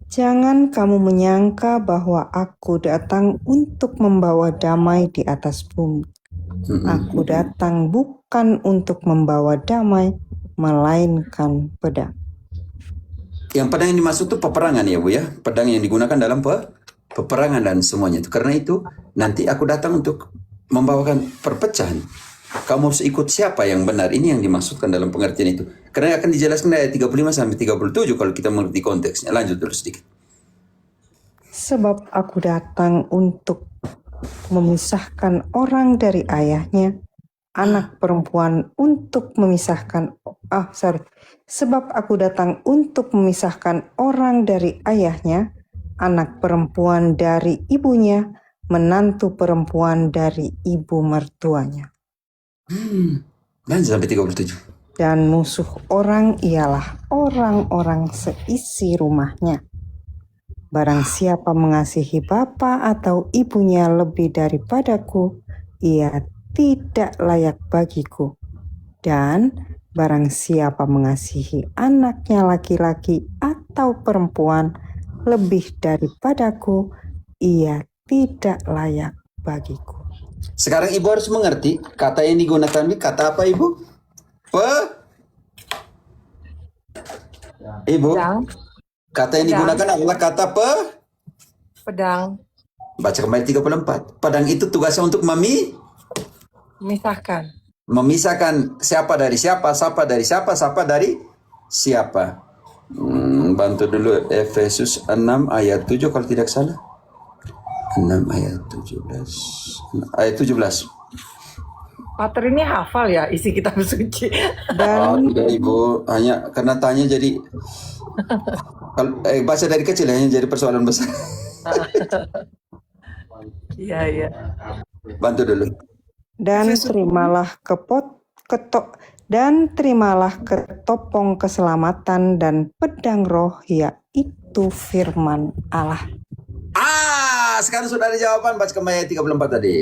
Jangan kamu menyangka bahwa aku datang untuk membawa damai di atas bumi. Aku datang bukan untuk membawa damai, melainkan pedang. Yang pedang yang dimaksud itu peperangan ya Bu ya. Pedang yang digunakan dalam peperangan dan semuanya itu. Karena itu nanti aku datang untuk membawakan perpecahan. Kamu harus ikut siapa yang benar. Ini yang dimaksudkan dalam pengertian itu. Karena akan dijelaskan dari ayat 35 sampai 37 kalau kita mengerti konteksnya. Lanjut dulu sedikit. Sebab aku datang untuk memisahkan orang dari ayahnya, anak perempuan untuk memisahkan Sebab aku datang untuk memisahkan orang dari ayahnya, anak perempuan dari ibunya, menantu perempuan dari ibu mertuanya. Lanjut sampai 37. Dan musuh orang ialah orang-orang seisi rumahnya. Barang siapa mengasihi bapa atau ibunya lebih daripadaku, ia tidak layak bagiku. Dan barang siapa mengasihi anaknya laki-laki atau perempuan lebih daripadaku, ia tidak layak bagiku. Sekarang Ibu harus mengerti kata yang digunakan ini kata apa Ibu? Ibu, pedang, kata yang digunakan adalah kata pedang, Baca kembali 34. Pedang itu tugasnya untuk memisahkan. memisahkan siapa dari siapa, siapa dari siapa, siapa dari siapa. Bantu dulu Efesus 6 ayat 7 kalau tidak salah. 6 ayat 17. Ayat 17. Pater ini hafal ya isi kitab suci. Oh, Dan tidak Ibu, hanya karena tanya jadi baca dari kecil hanya jadi persoalan besar. Iya, iya. Bantu dulu. dan terimalah ketopong keselamatan dan pedang roh, yaitu firman Allah. Sekarang sudah ada jawaban. Baca kembali ayat 34 tadi.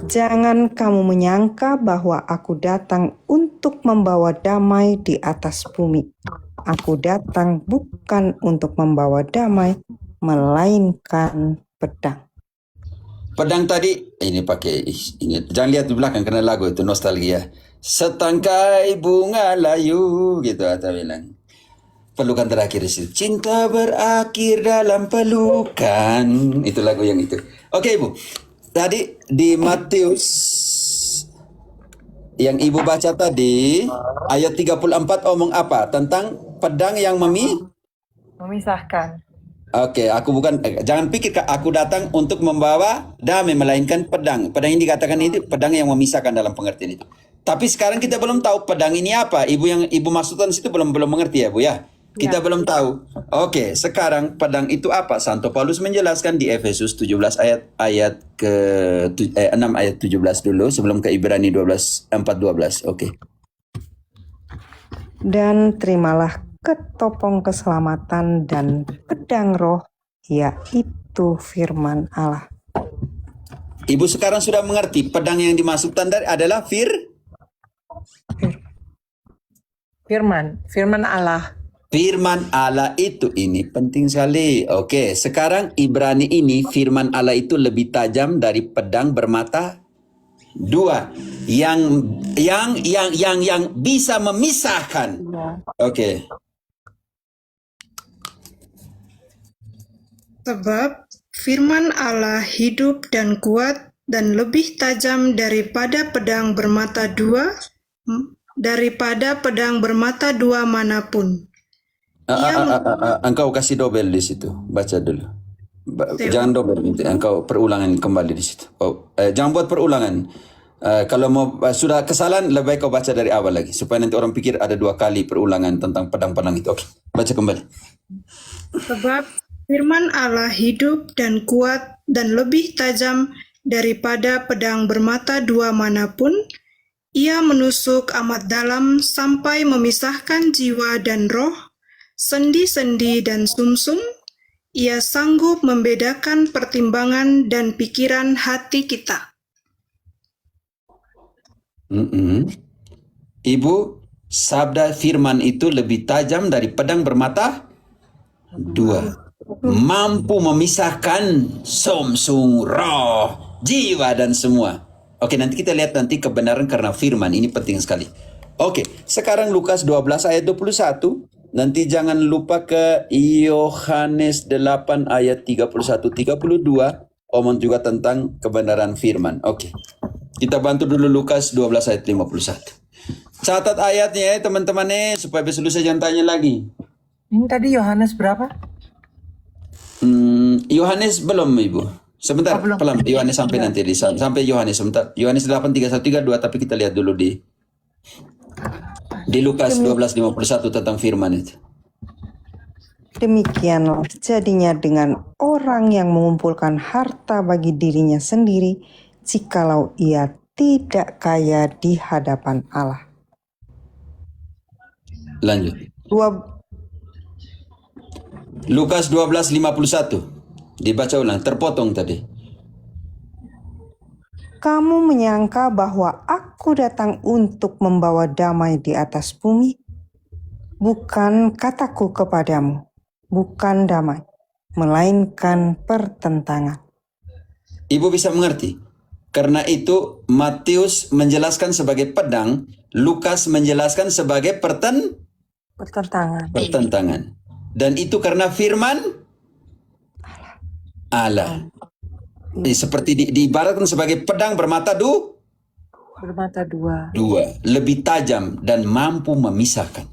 Jangan kamu menyangka bahwa aku datang untuk membawa damai di atas bumi. Aku datang bukan untuk membawa damai, melainkan pedang. Pedang tadi ini pakai ini. Jangan lihat di belakang karena lagu itu nostalgia. Setangkai bunga layu gitu atau bilang. Pelukan terakhir di situ. Cinta berakhir dalam pelukan. Itu lagu yang itu. Oke Ibu. Tadi di Matius yang Ibu baca tadi ayat 34 omong apa? Tentang pedang yang Memisahkan. Oke, aku bukan jangan pikir aku datang untuk membawa damai melainkan pedang. Pedang yang dikatakan itu pedang yang memisahkan dalam pengertian itu. Tapi sekarang kita belum tahu pedang ini apa. Ibu yang Ibu maksudkan situ belum mengerti ya, Bu ya. Kita belum tahu. Oke, sekarang pedang itu apa? Santo Paulus menjelaskan di Efesus 17 ayat ke 6 ayat 17 dulu sebelum ke Ibrani 4:12. Oke. Dan terimalah ketopong keselamatan dan pedang roh, yaitu firman Allah. Ibu sekarang sudah mengerti pedang yang dimaksudkan dari adalah Firman Allah. Firman Allah itu ini penting sekali. Oke, sekarang Ibrani ini firman Allah itu lebih tajam dari pedang bermata dua yang bisa memisahkan. Oke. Sebab firman Allah hidup dan kuat dan lebih tajam daripada pedang bermata dua manapun. Engkau kasih dobel di situ. Baca dulu. Jangan dobel. Engkau perulangan kembali di situ. Jangan buat perulangan. Kalau mau sudah kesalahan, lebih baik kau baca dari awal lagi. Supaya nanti orang pikir ada 2 kali perulangan tentang pedang-pedang itu. Oke, baca kembali. Sebab firman Allah hidup dan kuat dan lebih tajam daripada pedang bermata dua manapun. Ia menusuk amat dalam sampai memisahkan jiwa dan roh, sendi-sendi dan sumsum. Ia sanggup membedakan pertimbangan dan pikiran hati kita. Ibu, sabda firman itu lebih tajam dari pedang bermata 2. Mampu memisahkan sumsum, roh, jiwa dan semua. Oke, nanti kita lihat nanti kebenaran karena firman ini penting sekali. Oke, sekarang Lukas 12 ayat 21. Nanti jangan lupa ke Yohanes 8 ayat 31-32. Omong juga tentang kebenaran firman. Oke. Kita bantu dulu Lukas 12 ayat 51. Catat ayatnya ya teman-teman supaya besok lusa jangan tanya lagi. Ini tadi Yohanes berapa? Yohanes belum Ibu. Sebentar, pelan. Yohanes sampai nanti sampai Yohanes sebentar. Yohanes 8:31-32 tapi kita lihat dulu di Lukas 12:51 tentang firman itu. Demikianlah jadinya dengan orang yang mengumpulkan harta bagi dirinya sendiri, jikalau ia tidak kaya di hadapan Allah. Lanjut. Lukas 12:51. Dibaca ulang, terpotong tadi. Kamu menyangka bahwa aku datang untuk membawa damai di atas bumi? Bukan kataku kepadamu, bukan damai, melainkan pertentangan. Ibu bisa mengerti? Karena itu Matius menjelaskan sebagai pedang, Lukas menjelaskan sebagai pertentangan. Dan itu karena firman Allah. Seperti diibaratkan sebagai pedang bermata dua, lebih tajam dan mampu memisahkan.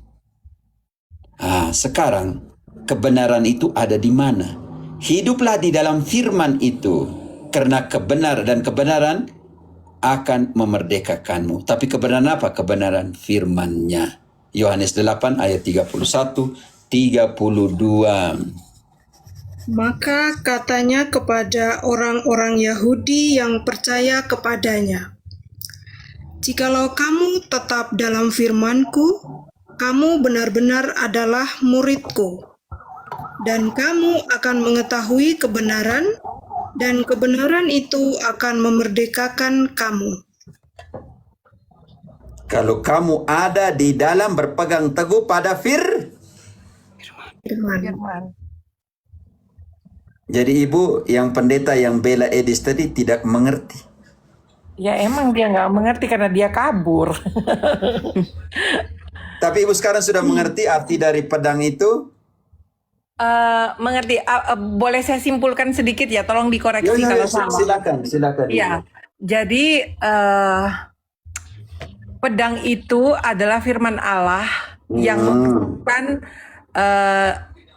Sekarang kebenaran itu ada di mana. Hiduplah di dalam firman itu, karena kebenaran akan memerdekakanmu. Tapi kebenaran apa? Kebenaran firman-Nya. Yohanes 8 ayat 31, 32. Maka katanya kepada orang-orang Yahudi yang percaya kepadanya, "Jikalau kamu tetap dalam firman-Ku, kamu benar-benar adalah murid-Ku, dan kamu akan mengetahui kebenaran, dan kebenaran itu akan memerdekakan kamu." Kalau kamu ada di dalam berpegang teguh pada Firman. Firman. Jadi ibu, yang pendeta yang bela Edis tadi tidak mengerti. Ya emang dia nggak mengerti karena dia kabur. Tapi ibu sekarang sudah mengerti arti dari pedang itu? Mengerti. Boleh saya simpulkan sedikit ya? Tolong dikoreksi kalau salah. Silakan. Iya. Jadi pedang itu adalah firman Allah yang menyebutkan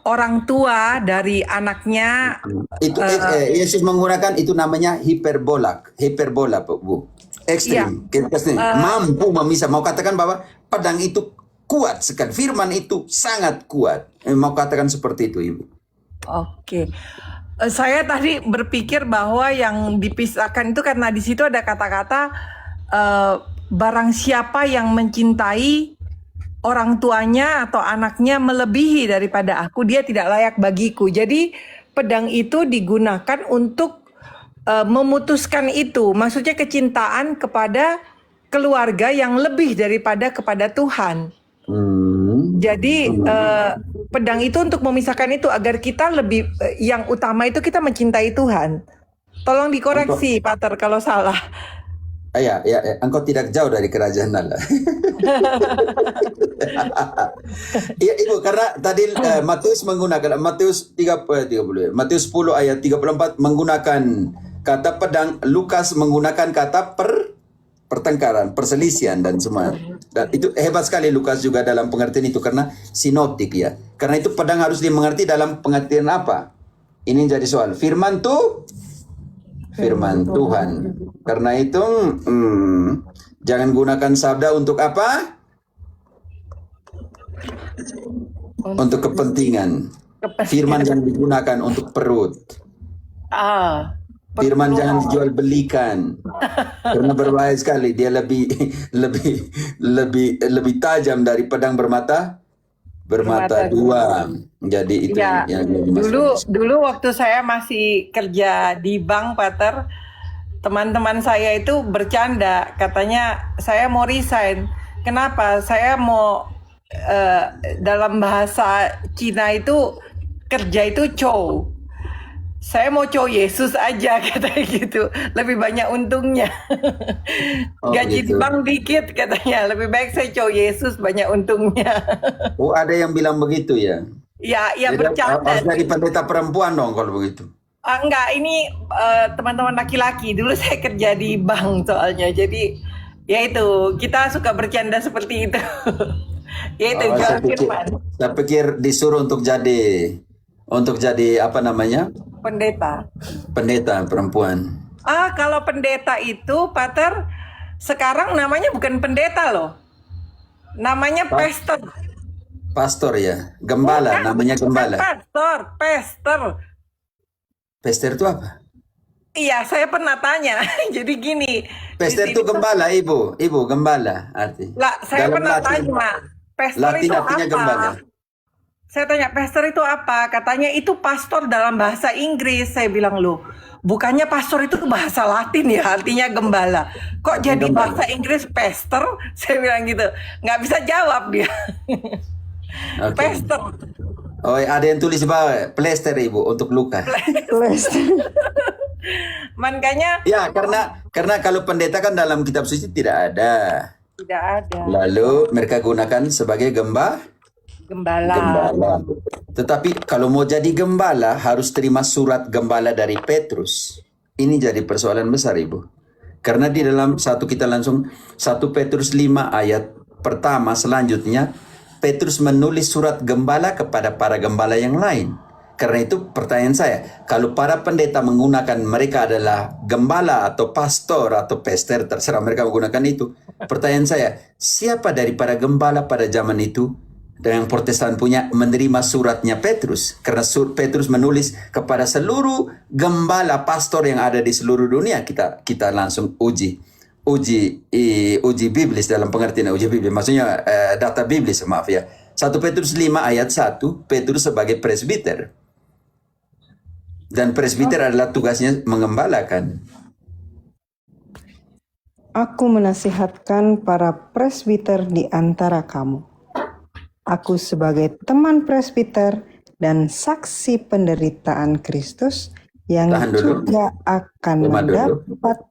orang tua dari anaknya. Itu Yesus menggunakan itu namanya hiperbola, Bu. Ekstrim. Mampu memisah. Mau katakan bahwa pedang itu kuat sekali. Firman itu sangat kuat. Mau katakan seperti itu, Ibu. Oke. Saya tadi berpikir bahwa yang dipisahkan itu karena di situ ada kata-kata barang siapa yang mencintai orang tuanya atau anaknya melebihi daripada aku, dia tidak layak bagiku. Jadi pedang itu digunakan untuk memutuskan itu. Maksudnya kecintaan kepada keluarga yang lebih daripada kepada Tuhan. Jadi pedang itu untuk memisahkan itu agar kita lebih yang utama itu kita mencintai Tuhan. Tolong dikoreksi, Pater, kalau salah. Ya, engkau tidak jauh dari kerajaan Allah. Iya, Ibu, karena tadi Matius menggunakan Matius 10 ayat 34 menggunakan kata pedang, Lukas menggunakan kata pertengkaran, perselisihan dan semua. Dan itu hebat sekali Lukas juga dalam pengertian itu karena sinoptik ya. Karena itu pedang harus dimengerti dalam pengertian apa? Ini jadi soal. Firman Tuhan. Karena itu jangan gunakan sabda untuk apa? Untuk kepentingan. Firman jangan digunakan untuk perut. Firman jangan dijual belikan. Karena berbahaya sekali. Dia lebih tajam dari pedang bermata dua. Jadi itu Ya, yang dulu waktu saya masih kerja di bank, Pater, teman-teman saya itu bercanda, katanya saya mau resign. Kenapa? Saya mau dalam bahasa Cina itu kerja itu cow. Saya mau cow Yesus aja katanya gitu. Lebih banyak untungnya. Gaji di gitu. bank dikit katanya. Lebih baik saya cow Yesus banyak untungnya. Oh, ada yang bilang begitu ya? Ya Jadi bercanda. harus jadi pendeta perempuan dong kalau begitu. Enggak, ini teman-teman laki-laki. Dulu saya kerja di bank soalnya. Jadi ya itu, kita suka bercanda seperti itu. Ya itu, jual firman. Saya pikir disuruh untuk jadi apa namanya? Pendeta perempuan. Kalau pendeta itu, Pater, sekarang namanya bukan pendeta loh. Namanya pastor. Pastor ya, gembala, namanya gembala. Pastor. Pastor itu apa? Iya, saya pernah tanya. Jadi gini. Pastor itu gembala, ibu gembala arti. Lah, saya Dalam pernah Latin. tanya. Pastor Latin itu artinya apa? gembala. Saya tanya, pastor itu apa? Katanya itu pastor dalam bahasa Inggris. Saya bilang, loh, bukannya pastor itu bahasa Latin ya, artinya gembala. Kok jadi Gembala. bahasa Inggris pastor? Saya bilang gitu. Nggak bisa jawab dia. Oke. Pastor. Oh, ada yang tulis bawah plester ibu untuk luka. Makanya Ya, karena kalau pendeta kan dalam kitab suci tidak ada. tidak ada Lalu mereka gunakan sebagai gembala. Tetapi kalau mau jadi gembala harus terima surat gembala dari Petrus. Ini jadi persoalan besar, Ibu. Karena di dalam kita langsung 1 Petrus 5 ayat pertama selanjutnya Petrus menulis surat gembala kepada para gembala yang lain. Karena itu pertanyaan saya, kalau para pendeta menggunakan mereka adalah gembala atau pastor atau pester, terserah mereka menggunakan itu. Pertanyaan saya, siapa dari para gembala pada zaman itu dan yang Protestan punya menerima suratnya Petrus? Karena Petrus menulis kepada seluruh gembala pastor yang ada di seluruh dunia. Kita langsung uji biblis dalam pengertian uji biblis. Maksudnya data biblis, maaf ya. 1 Petrus 5 ayat 1, Petrus sebagai presbiter. Dan presbiter adalah tugasnya mengembalakan. Aku menasihatkan para presbiter di antara kamu. Aku sebagai teman presbiter dan saksi penderitaan Kristus yang Tahan dulu. juga akan Koma dulu. mendapat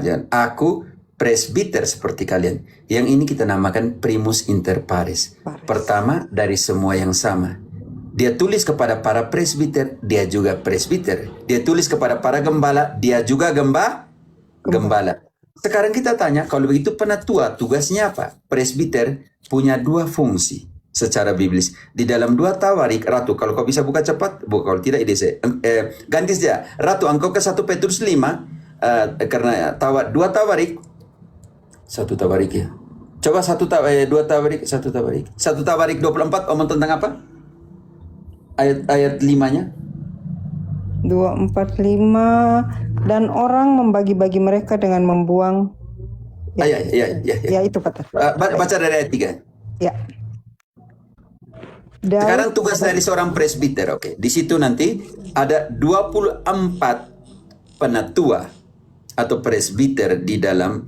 Jangan. Aku presbiter seperti kalian. Yang ini kita namakan primus inter pares. Pertama dari semua yang sama. Dia tulis kepada para presbiter, dia juga presbiter. Dia tulis kepada para gembala, dia juga gembala. Sekarang kita tanya, kalau begitu penatua tugasnya apa? Presbiter punya dua fungsi secara biblis. Di dalam 2 Tawarik, Ratu, kalau kau bisa buka cepat, kalau tidak ide saya. Ganti saja. Ratu, engkau ke 1 Petrus 5, karena 2 Tawarik, 1 Tawarik ya. Coba 2 Tawarik, 1 Tawarik. 1 Tawarik 24 omong tentang apa? Ayat 5-nya. 245 dan orang membagi-bagi mereka dengan membuang. Ya. Ya itu Pater. Baca dari ayat 3. Ya. Daud Sekarang tugas dari seorang presbiter, oke. Di situ nanti ada 24 penatua atau presbiter di dalam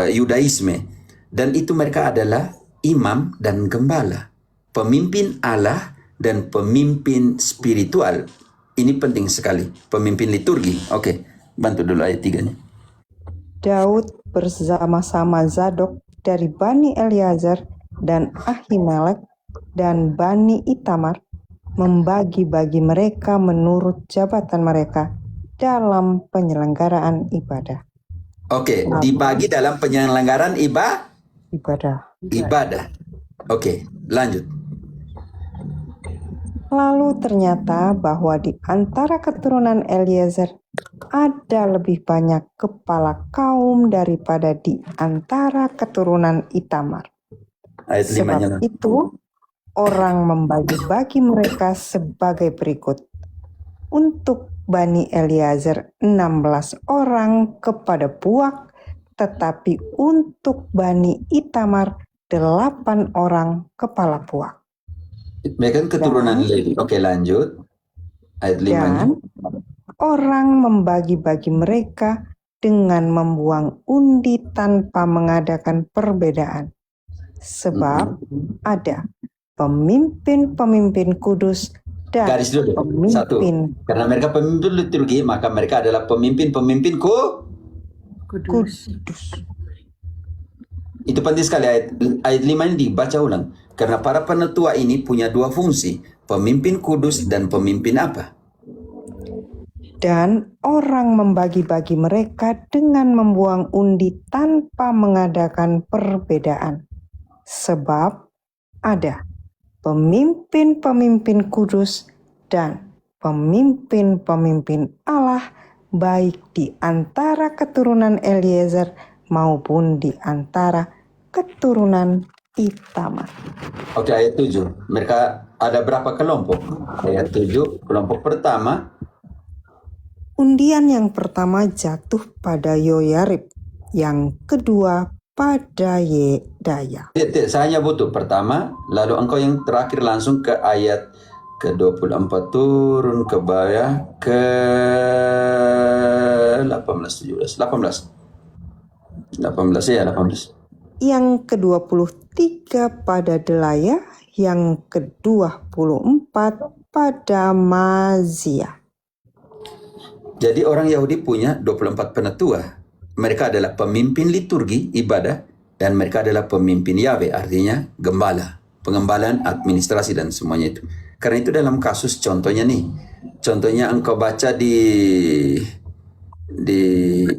Yudaisme. Dan itu mereka adalah imam dan gembala. Pemimpin Allah dan pemimpin spiritual. Ini penting sekali. Pemimpin liturgi. Oke, bantu dulu ayat 3-nya. Daud bersama-sama Zadok dari Bani Eleazar dan Ahimelek dan Bani Itamar membagi-bagi mereka menurut jabatan mereka dalam penyelenggaraan ibadah. Oke, dibagi dalam penyelenggaraan ibadah. Oke, lanjut. Lalu ternyata bahwa di antara keturunan Eliezer ada lebih banyak kepala kaum daripada di antara keturunan Itamar. Ayat 5-nya. Sebab itu orang membagi-bagi mereka sebagai berikut. Untuk Bani Eliezer 16 orang kepada Puak, tetapi untuk Bani Itamar 8 orang kepala Puak. Mereka kan keturunan Lewi. Oke, lanjut. Ayat 5-nya. Dan orang membagi-bagi mereka dengan membuang undi tanpa mengadakan perbedaan. Sebab ada pemimpin-pemimpin kudus dan Garis dulu. Satu. pemimpin Karena mereka pemimpin liturgi, maka mereka adalah pemimpin-pemimpin kudus. Itu penting sekali. Ayat 5 ini dibaca ulang. Karena para penatua ini punya dua fungsi. Pemimpin kudus dan pemimpin apa? Dan orang membagi-bagi mereka dengan membuang undi tanpa mengadakan perbedaan. Sebab ada pemimpin-pemimpin kudus dan pemimpin-pemimpin Allah, baik di antara keturunan Eliezer maupun di antara keturunan Itamar. Oke, ayat 7. Mereka ada berapa kelompok? Ayat 7, kelompok pertama. Undian yang pertama jatuh pada Yoyarib, yang kedua pada Yedaya. Tidak, saya hanya butuh pertama, lalu engkau yang terakhir langsung ke ayat ke-24 turun ke bawah ke 18 ya, 18. Yang ke-23 pada Delaya, yang ke-24 pada Mazia. Jadi orang Yahudi punya 24 penatua. Mereka adalah pemimpin liturgi, ibadah, dan mereka adalah pemimpin Yahweh, artinya gembala, pengembalaan, administrasi, dan semuanya itu. Karena itu dalam kasus contohnya nih, contohnya engkau baca di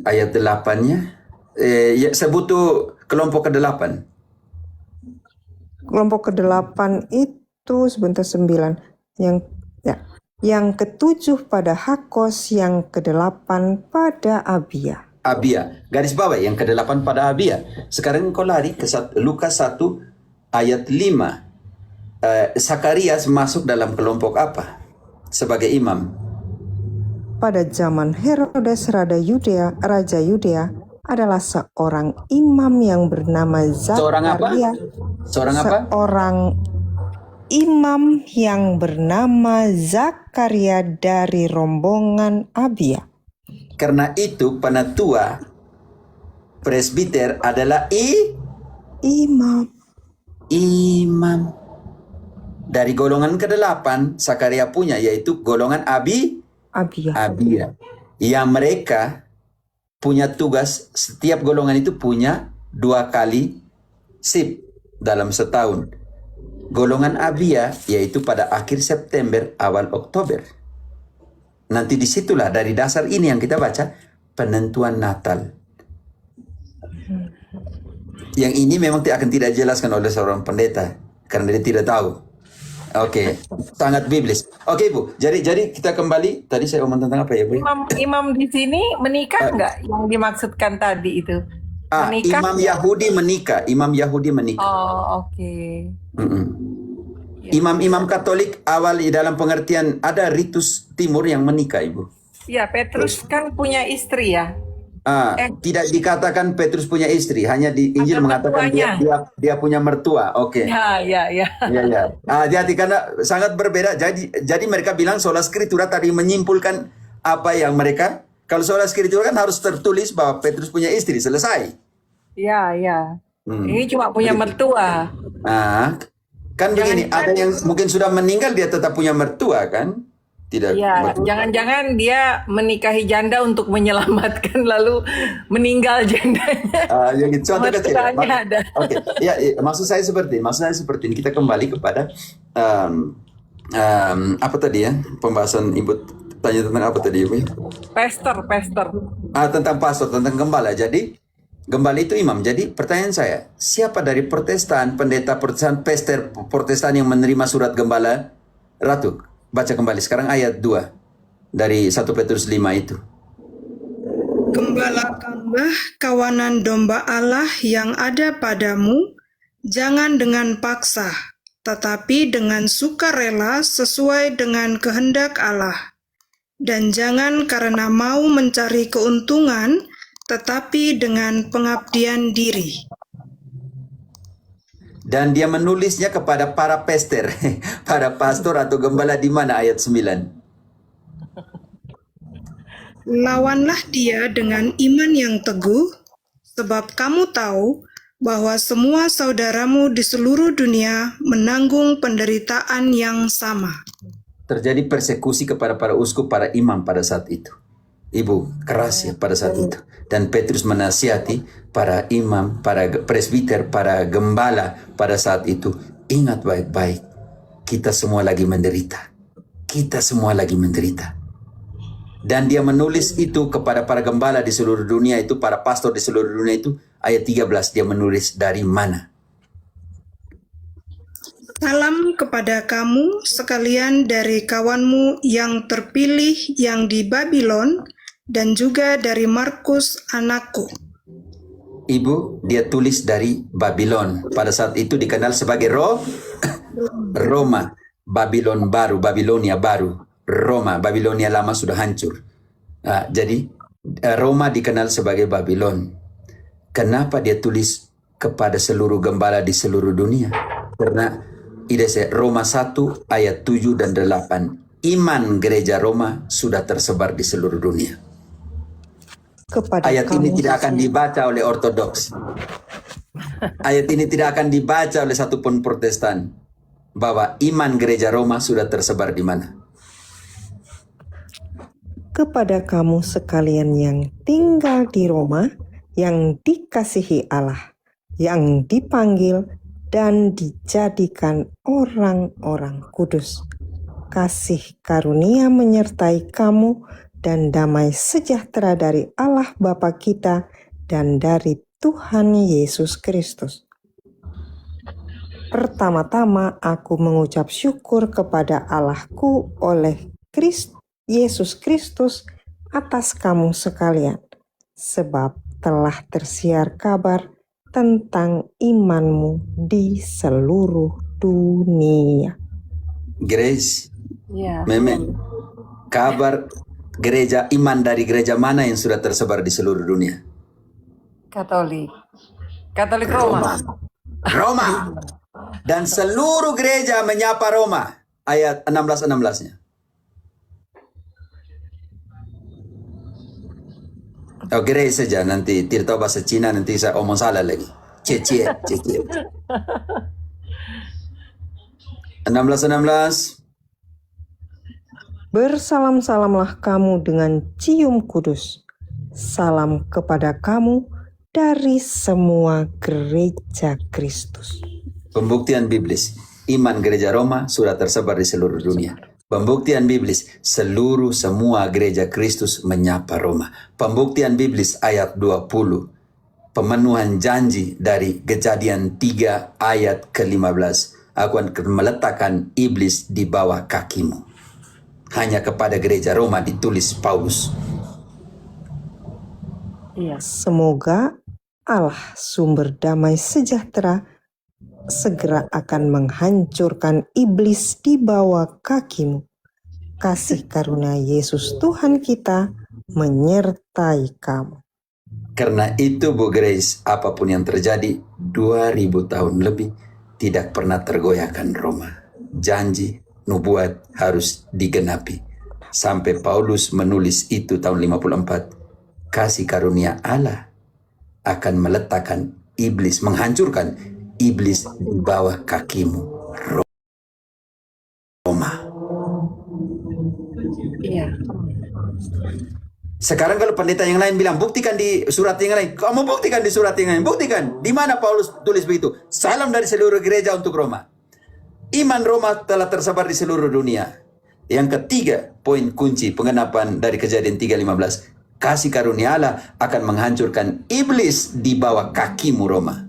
ayat 8-nya, ya, saya butuh kelompok ke-8. Kelompok ke-8 itu sebentar 9. Yang ke-7 pada Hakos, yang ke-8 pada Abia. Abia. Garis bawah yang ke-8 pada Abia. Sekarang kau lari ke Lukas 1 ayat 5. Zakarias masuk dalam kelompok apa sebagai imam? Pada zaman Herodes Raja Yudea adalah seorang imam yang bernama Seorang apa? Zakaria. Seorang apa? Seorang imam yang bernama Zakaria dari rombongan Abia. Karena itu penatua presbiter adalah Imam. Dari golongan ke-8 Zakaria punya, yaitu golongan Abia. Yang mereka punya tugas, setiap golongan itu punya 2 kali sip dalam setahun. Golongan Abia yaitu pada akhir September, awal Oktober. Nanti disitulah dari dasar ini yang kita baca penentuan Natal. Yang ini memang akan tidak dijelaskan oleh seorang pendeta karena dia tidak tahu. Oke, sangat biblis. Oke, Bu. Jadi kita kembali. Tadi saya omong tentang apa ya, Bu? Imam di sini menikah nggak yang dimaksudkan tadi itu? Menikah? Imam Yahudi menikah. Oh, oke. Imam-imam Katolik awal di dalam pengertian ada ritus timur yang menikah, Ibu. Ya, Petrus kan punya istri ya. Tidak dikatakan Petrus punya istri, hanya di Injil Ada mengatakan dia punya mertua. Oke. Ya. Ya. Jadi karena sangat berbeda. Jadi mereka bilang sola scriptura tadi menyimpulkan apa yang mereka. Kalau sola scriptura kan harus tertulis bahwa Petrus punya istri, selesai. Ya. Ini cuma punya mertua. Kan begini, ada yang mungkin sudah meninggal dia tetap punya mertua kan? Tidak. Ya, jangan-jangan dia menikahi janda untuk menyelamatkan lalu meninggal jandanya. Ya gitu. Contoh kecil. Mertuanya ada. Oke. Ya, maksud saya seperti ini. Kita kembali kepada apa tadi ya? Pembahasan Ibu tanya tentang apa tadi, Ibu? Pastor. Tentang pastor, tentang gembala. Jadi gembala itu imam. Jadi pertanyaan saya, siapa dari Protestan, pendeta Protestan, pester Protestan yang menerima surat gembala? Ratu, baca kembali sekarang ayat 2 dari 1 Petrus 5 itu. Gembalakanlah kawanan domba Allah yang ada padamu, jangan dengan paksa, tetapi dengan sukarela sesuai dengan kehendak Allah. Dan jangan karena mau mencari keuntungan, tetapi dengan pengabdian diri. Dan dia menulisnya kepada para pester, para pastor atau gembala di mana ayat 9? Lawanlah dia dengan iman yang teguh, sebab kamu tahu bahwa semua saudaramu di seluruh dunia menanggung penderitaan yang sama. Terjadi persekusi kepada para uskup, para imam pada saat itu. Ibu, keras ya pada saat itu. Dan Petrus menasihati para imam, para presbiter, para gembala pada saat itu. Ingat baik-baik, kita semua lagi menderita. Dan dia menulis itu kepada para gembala di seluruh dunia itu, para pastor di seluruh dunia itu. Ayat 13 dia menulis dari mana? Salam kepada kamu sekalian dari kawanmu yang terpilih yang di Babylon, dan juga dari Markus anakku. Ibu, dia tulis dari Babylon. Pada saat itu dikenal sebagai Roma. Babylon baru, Babilonia baru. Roma, Babilonia lama sudah hancur. Jadi Roma dikenal sebagai Babylon. Kenapa dia tulis kepada seluruh gembala di seluruh dunia? Karena Roma 1 ayat 7 dan 8. Iman gereja Roma sudah tersebar di seluruh dunia. Ayat ini tidak akan dibaca oleh Ortodoks. Ayat ini tidak akan dibaca oleh satupun Protestan. Bahwa iman gereja Roma sudah tersebar di mana? Kepada kamu sekalian yang tinggal di Roma, yang dikasihi Allah, yang dipanggil dan dijadikan orang-orang kudus. Kasih karunia menyertai kamu dan damai sejahtera dari Allah Bapa kita dan dari Tuhan Yesus Kristus. Pertama-tama aku mengucap syukur kepada Allahku oleh Yesus Kristus atas kamu sekalian, sebab telah tersiar kabar tentang imanmu di seluruh dunia. Grace, Ya, Meme, kabar gereja iman dari gereja mana yang sudah tersebar di seluruh dunia? Katolik. Katolik Roma. Roma. Dan seluruh gereja menyapa Roma. Ayat 16-16-nya. Oh, Grace saja, nanti tidak tahu bahasa Cina, nanti saya omong salah lagi. Cie. 16-16. Bersalam-salamlah kamu dengan cium kudus. Salam kepada kamu dari semua gereja Kristus. Pembuktian biblis, iman gereja Roma sudah tersebar di seluruh dunia. Pembuktian biblis, semua gereja Kristus menyapa Roma. Pembuktian biblis ayat 20. Pemenuhan janji dari Kejadian 3 ayat ke-15. Aku akan meletakkan iblis di bawah kakimu. Hanya kepada gereja Roma ditulis Paulus. Iya. Semoga Allah sumber damai sejahtera segera akan menghancurkan iblis di bawah kakimu. Kasih karunia Yesus Tuhan kita menyertai kamu. Karena itu Bu Grace, apapun yang terjadi 2000 tahun lebih tidak pernah tergoyahkan Roma. Janji nubuat harus digenapi. Sampai Paulus menulis itu tahun 54. Kasih karunia Allah akan meletakkan iblis, menghancurkan iblis di bawah kakimu. Roma. Iya. Sekarang kalau pendeta yang lain bilang, buktikan di surat yang lain. Kamu buktikan di surat yang lain. Buktikan. Di mana Paulus tulis begitu? Salam dari seluruh gereja untuk Roma. Iman Roma telah tersebar di seluruh dunia. Yang ketiga, poin kunci penggenapan dari Kejadian 3:15. Kasih karunia Allah akan menghancurkan iblis di bawah kakimu Roma.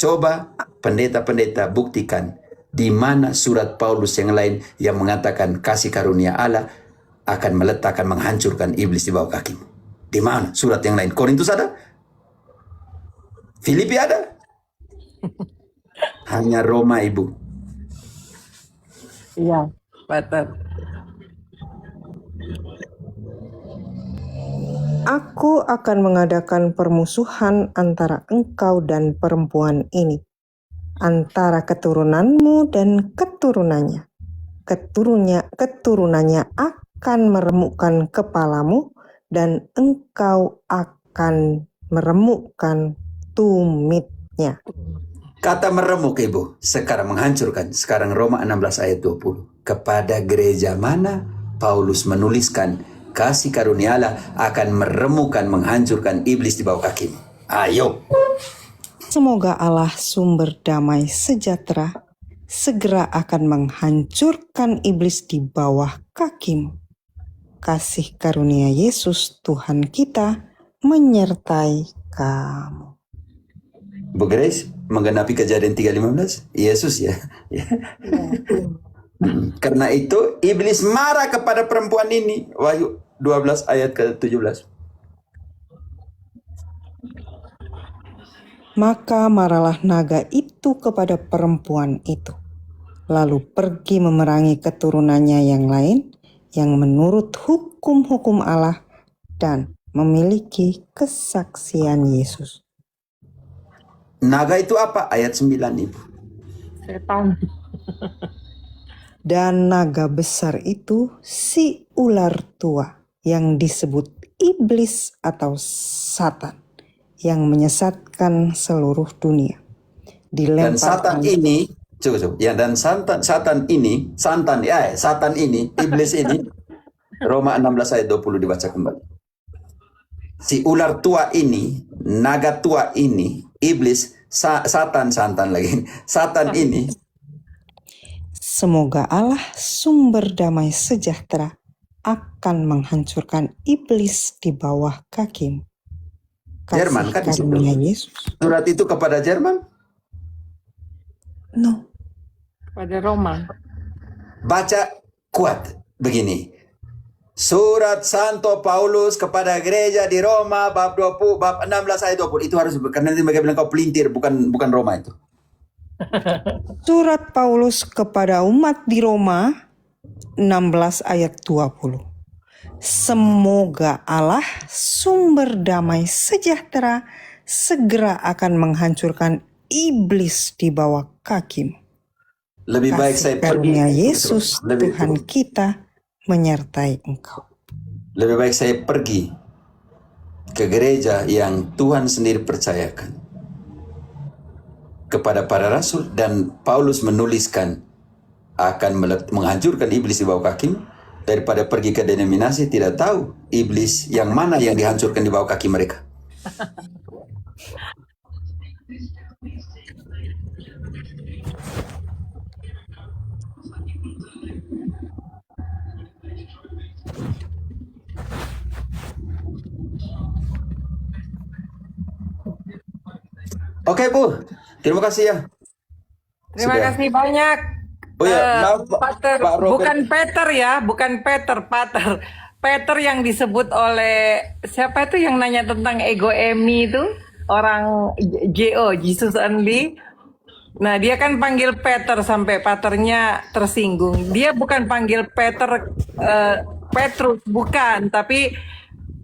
Coba pendeta-pendeta buktikan di mana surat Paulus yang lain yang mengatakan kasih karunia Allah akan meletakkan, menghancurkan iblis di bawah kakimu. Di mana surat yang lain? Korintus ada? Filipi ada? Hanya Roma, Ibu. Iya, betul. Aku akan mengadakan permusuhan antara engkau dan perempuan ini, antara keturunanmu dan keturunannya. Keturunannya akan meremukkan kepalamu, dan engkau akan meremukkan tumitnya. Kata meremuk, Ibu, sekarang menghancurkan. Sekarang Roma 16 ayat 20. Kepada gereja mana Paulus menuliskan kasih karunia Allah akan meremukkan, menghancurkan iblis di bawah kakimu. Ayo. Semoga Allah sumber damai sejahtera segera akan menghancurkan iblis di bawah kakimu. Kasih karunia Yesus Tuhan kita menyertai kamu. Bu Grace, menggenapi Kejadian 3:15, Yesus ya. Karena itu iblis marah kepada perempuan ini. Wahyu 12 ayat ke-17. Maka marahlah naga itu kepada perempuan itu, lalu pergi memerangi keturunannya yang lain, yang menurut hukum-hukum Allah dan memiliki kesaksian Yesus. Naga itu apa? Ayat 9, Ibu. Setan. Dan naga besar itu si ular tua yang disebut iblis atau Satan, yang menyesatkan seluruh dunia. Dan Satan ini, Satan ini, iblis ini, Roma 16 ayat 20 dibaca kembali. Si ular tua ini, naga tua ini, iblis, Satan ini. Semoga Allah sumber damai sejahtera akan menghancurkan iblis di bawah kakimu. Jerman kan di situ. Karunia Yesus. Surat itu kepada Jerman? No. Pada Roma. Baca kuat begini. Surat Santo Paulus kepada gereja di Roma bab 20 bab 16 ayat 20. Itu harus, karena nanti mereka bilang kau pelintir, bukan Roma itu. Surat Paulus kepada umat di Roma 16 ayat 20. Semoga Allah sumber damai sejahtera segera akan menghancurkan iblis di bawah kakimu. Lebih baik saya Kasih pergi. karunia Yesus Lebih- Tuhan kita menyertai engkau. Lebih baik saya pergi ke gereja yang Tuhan sendiri percayakan kepada para rasul, dan Paulus menuliskan akan menghancurkan iblis di bawah kakimu, daripada pergi ke denominasi tidak tahu iblis yang mana yang dihancurkan di bawah kaki mereka. Oke Bu, terima kasih ya. Terima Sudah. kasih banyak. Oh ya, maaf, Pater, Pak Robert. bukan Peter ya, bukan Peter, Pater. Peter yang disebut oleh siapa itu yang nanya tentang ego Emi itu, orang JO, Jesus Only. Nah, dia kan panggil Peter sampai paternya tersinggung. Dia bukan panggil Peter Petrus, bukan, tapi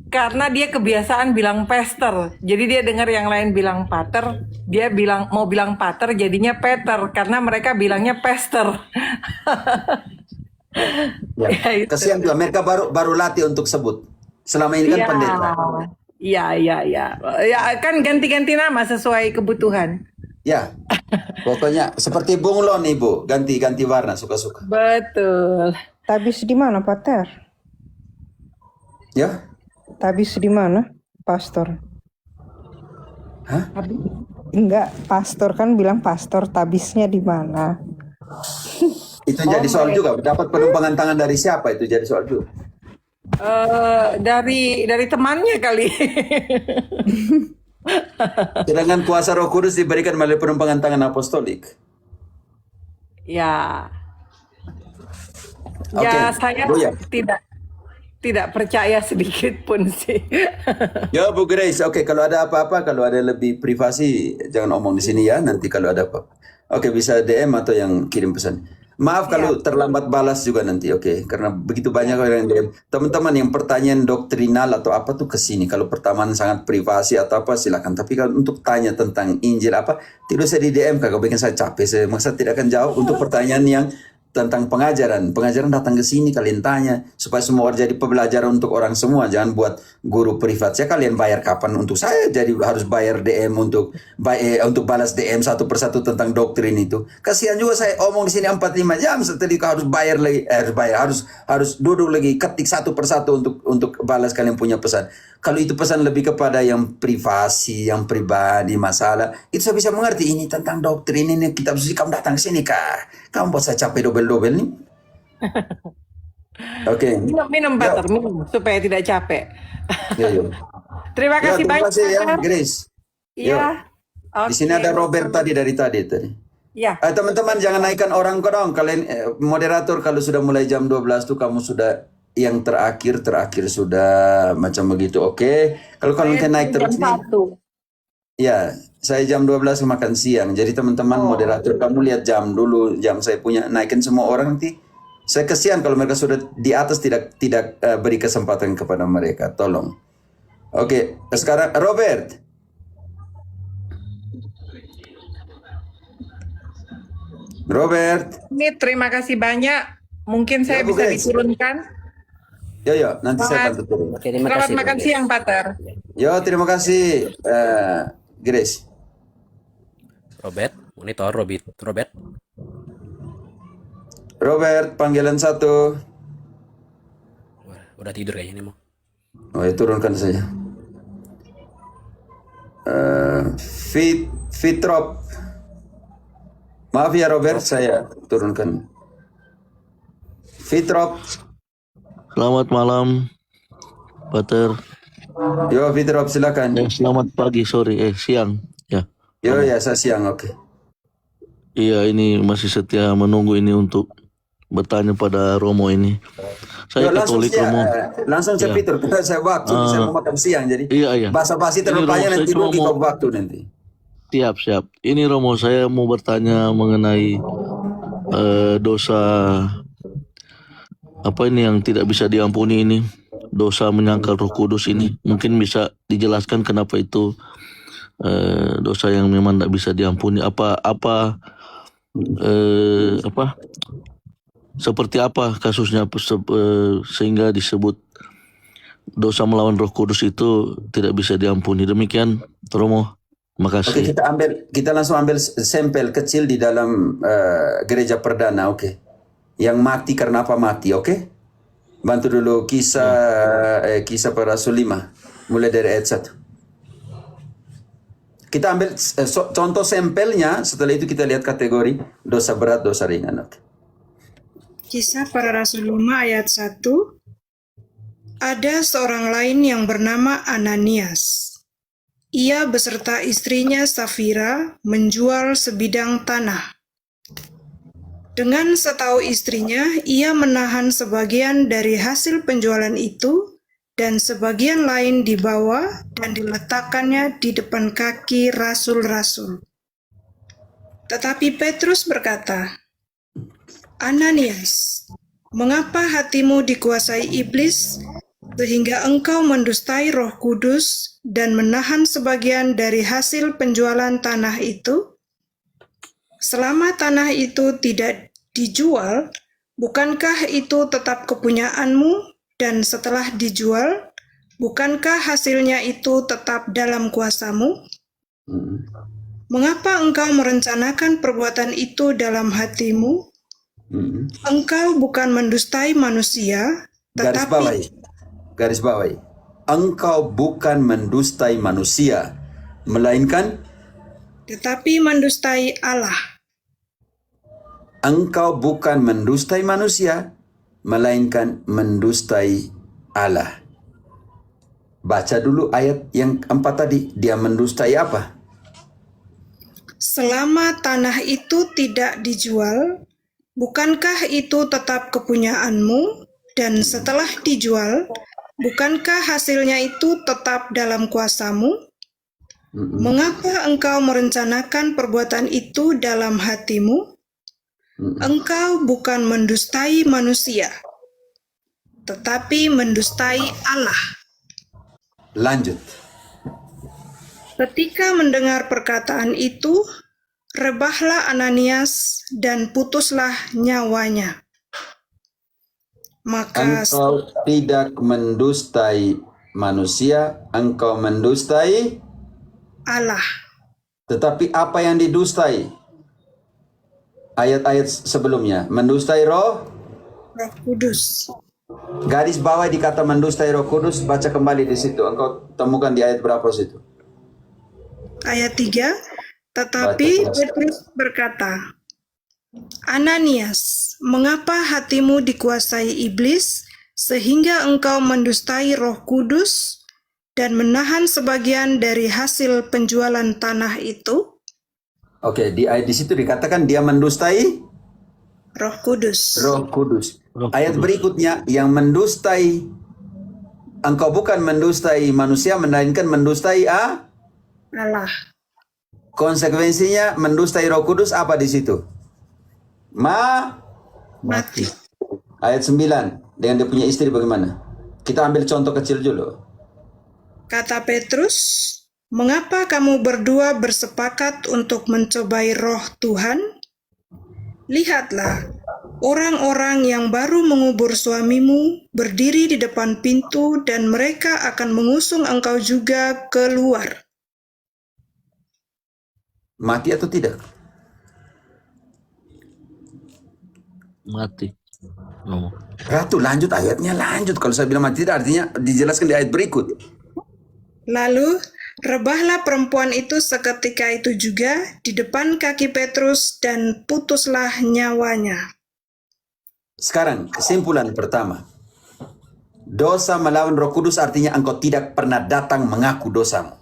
karena dia kebiasaan bilang Pester. Jadi dia dengar yang lain bilang Pater, dia bilang mau bilang Pater jadinya Peter karena mereka bilangnya Pester. Ya. Ya, itu. Kasihan juga mereka baru latih untuk sebut. Selama ini kan Iya. pendeta. Iya. Ya kan ganti-ganti nama sesuai kebutuhan. Ya. Pokoknya seperti bunglon nih Bu, ganti-ganti warna suka-suka. Betul. Tabis di mana, Pater? Ya. Tabis di mana, Pastor? Hah? Enggak, pastor kan bilang pastor, tabisnya di mana? Itu jadi soal juga. Dapat penumpangan tangan dari siapa itu jadi soal juga. Dari temannya kali. Sedangkan kuasa Roh Kudus diberikan melalui penumpangan tangan apostolik. Ya. Oke, Ya saya Bu ya. tidak percaya sedikit pun sih. Ya Bu Grace, oke, kalau ada apa-apa, kalau ada lebih privasi jangan omong di sini ya. Nanti kalau ada apa, oke, bisa DM atau yang kirim pesan. Maaf kalau terlambat balas juga nanti, oke, karena begitu banyak orang yang DM. Teman-teman yang pertanyaan doktrinal atau apa tuh ke sini. Kalau pertanyaan sangat privasi atau apa silakan. Tapi kalau untuk tanya tentang Injil apa, tidak usah di DM, kagak bikin saya capek. Saya masa tidak akan jawab untuk pertanyaan yang tentang pengajaran. Pengajaran datang ke sini kalian tanya supaya semua jadi pembelajaran untuk orang semua. Jangan buat guru privat. Saya kalian bayar kapan untuk saya jadi harus bayar DM untuk balas DM satu persatu tentang doktrin itu. Kasihan juga saya omong di sini 4-5 jam setelah itu harus bayar lagi, harus duduk lagi ketik satu persatu untuk balas kalian punya pesan. Kalau itu pesan lebih kepada yang privasi, yang pribadi, masalah, itu saya bisa mengerti. Ini tentang doktrin, ini kitab suci, kamu datang ke sini kah? Kamu buat saya capek dobel-dobel nih. Oke. Minum Pater, minum supaya tidak capek. Ya, ya. Terima kasih terima banyak. kasih ya, Grace. Iya. Di sini ada Robert tadi dari tadi. Ya. Teman-teman jangan naikkan orang kok dong. Kalian moderator kalau sudah mulai jam 12 tuh kamu sudah yang terakhir sudah macam begitu. Oke. Kalau kalian naik terus nih. Ya, saya jam 12 makan siang. Jadi teman-teman moderator kamu lihat jam dulu, jam saya punya naikin semua orang nanti. Saya kesian kalau mereka sudah di atas tidak beri kesempatan kepada mereka. Tolong. Oke, sekarang Robert. Robert. Ini terima kasih banyak. Mungkin saya Bu bisa Grace. diturunkan. Yo, nanti saya bantu turun. Oke, terima Selamat kasih. makan Bu. siang, Pater. Yo, terima kasih Grace. Robert, monitor Robert. Robert, panggilan 1. Wah, udah tidur kayaknya ini mau. Oh, ya, turunkan saja. Fitrop. Maaf ya Robert, saya turunkan. Fitrop. Selamat malam, Pater. Yo, Fitrop silakan. Selamat pagi, siang. Ya. Yo, ya saya siang, oke. Iya, ini masih setia menunggu ini untuk bertanya pada Romo ini. Saya Langsung Katolik, saja, Romo. langsung saya Ya. Peter, karena saya waktu, saya mau makan siang, jadi Iya, iya. basa-basi Ini terlalu Romo, panjang saya nanti cuma rugi mau kau waktu nanti. siap. Ini Romo, saya mau bertanya mengenai dosa apa ini yang tidak bisa diampuni ini, dosa menyangkal Roh Kudus ini. Mungkin bisa dijelaskan kenapa itu dosa yang memang tidak bisa diampuni. Seperti apa kasusnya sehingga disebut dosa melawan Roh Kudus itu tidak bisa diampuni. Demikian, Romo. Oke, Makasih. kita langsung ambil sampel kecil di dalam gereja perdana, oke. Yang mati karena apa mati, oke? Bantu dulu kisah para Rasul 5, mulai dari ayat 1. Kita ambil contoh sampelnya, setelah itu kita lihat kategori dosa berat, dosa ringan. Oke. Kisah Para Rasul 5 ayat 1. Ada seorang lain yang bernama Ananias. Ia beserta istrinya Safira menjual sebidang tanah. Dengan setahu istrinya, ia menahan sebagian dari hasil penjualan itu dan sebagian lain dibawa dan diletakkannya di depan kaki rasul-rasul. Tetapi Petrus berkata, Ananias, mengapa hatimu dikuasai iblis sehingga engkau mendustai Roh Kudus dan menahan sebagian dari hasil penjualan tanah itu? Selama tanah itu tidak dijual, bukankah itu tetap kepunyaanmu? Dan setelah dijual, bukankah hasilnya itu tetap dalam kuasamu? Mengapa engkau merencanakan perbuatan itu dalam hatimu? Engkau bukan mendustai manusia, tetapi Garis bawahi. Engkau bukan mendustai manusia, melainkan tetapi mendustai Allah. Engkau bukan mendustai manusia, melainkan mendustai Allah. Baca dulu ayat yang 4 tadi. Dia mendustai apa? Selama tanah itu tidak dijual, bukankah itu tetap kepunyaanmu? Dan setelah dijual, bukankah hasilnya itu tetap dalam kuasamu? Mengapa engkau merencanakan perbuatan itu dalam hatimu? Engkau bukan mendustai manusia, tetapi mendustai Allah. Lanjut. Ketika mendengar perkataan itu, rebahlah Ananias dan putuslah nyawanya. Maka Engkau tidak mendustai manusia, engkau mendustai Allah. Tetapi apa yang didustai? Ayat-ayat sebelumnya, mendustai Roh Kudus. Garis bawah di kata mendustai Roh Kudus, baca kembali di situ. Engkau temukan di ayat berapa situ? Ayat 3, tetapi Petrus berkata, Ananias, mengapa hatimu dikuasai iblis sehingga engkau mendustai Roh Kudus dan menahan sebagian dari hasil penjualan tanah itu? Oke, di ayat di situ dikatakan dia mendustai Roh Kudus. Roh Kudus. Roh Ayat Kudus. berikutnya yang mendustai, engkau bukan mendustai manusia, melainkan mendustai Allah. Konsekuensinya mendustai Roh Kudus apa di situ? Mati. Ayat 9 dengan dia punya istri bagaimana? Kita ambil contoh kecil dulu. Kata Petrus, mengapa kamu berdua bersepakat untuk mencobai roh Tuhan? Lihatlah, orang-orang yang baru mengubur suamimu berdiri di depan pintu dan mereka akan mengusung engkau juga keluar. Mati atau tidak? Mati. Romo. Ratu, lanjut ayatnya, lanjut. Kalau saya bilang mati tidak, artinya dijelaskan di ayat berikut. Lalu, rebahlah perempuan itu seketika itu juga di depan kaki Petrus dan putuslah nyawanya. Sekarang, kesimpulan pertama. Dosa melawan Roh Kudus artinya engkau tidak pernah datang mengaku dosamu.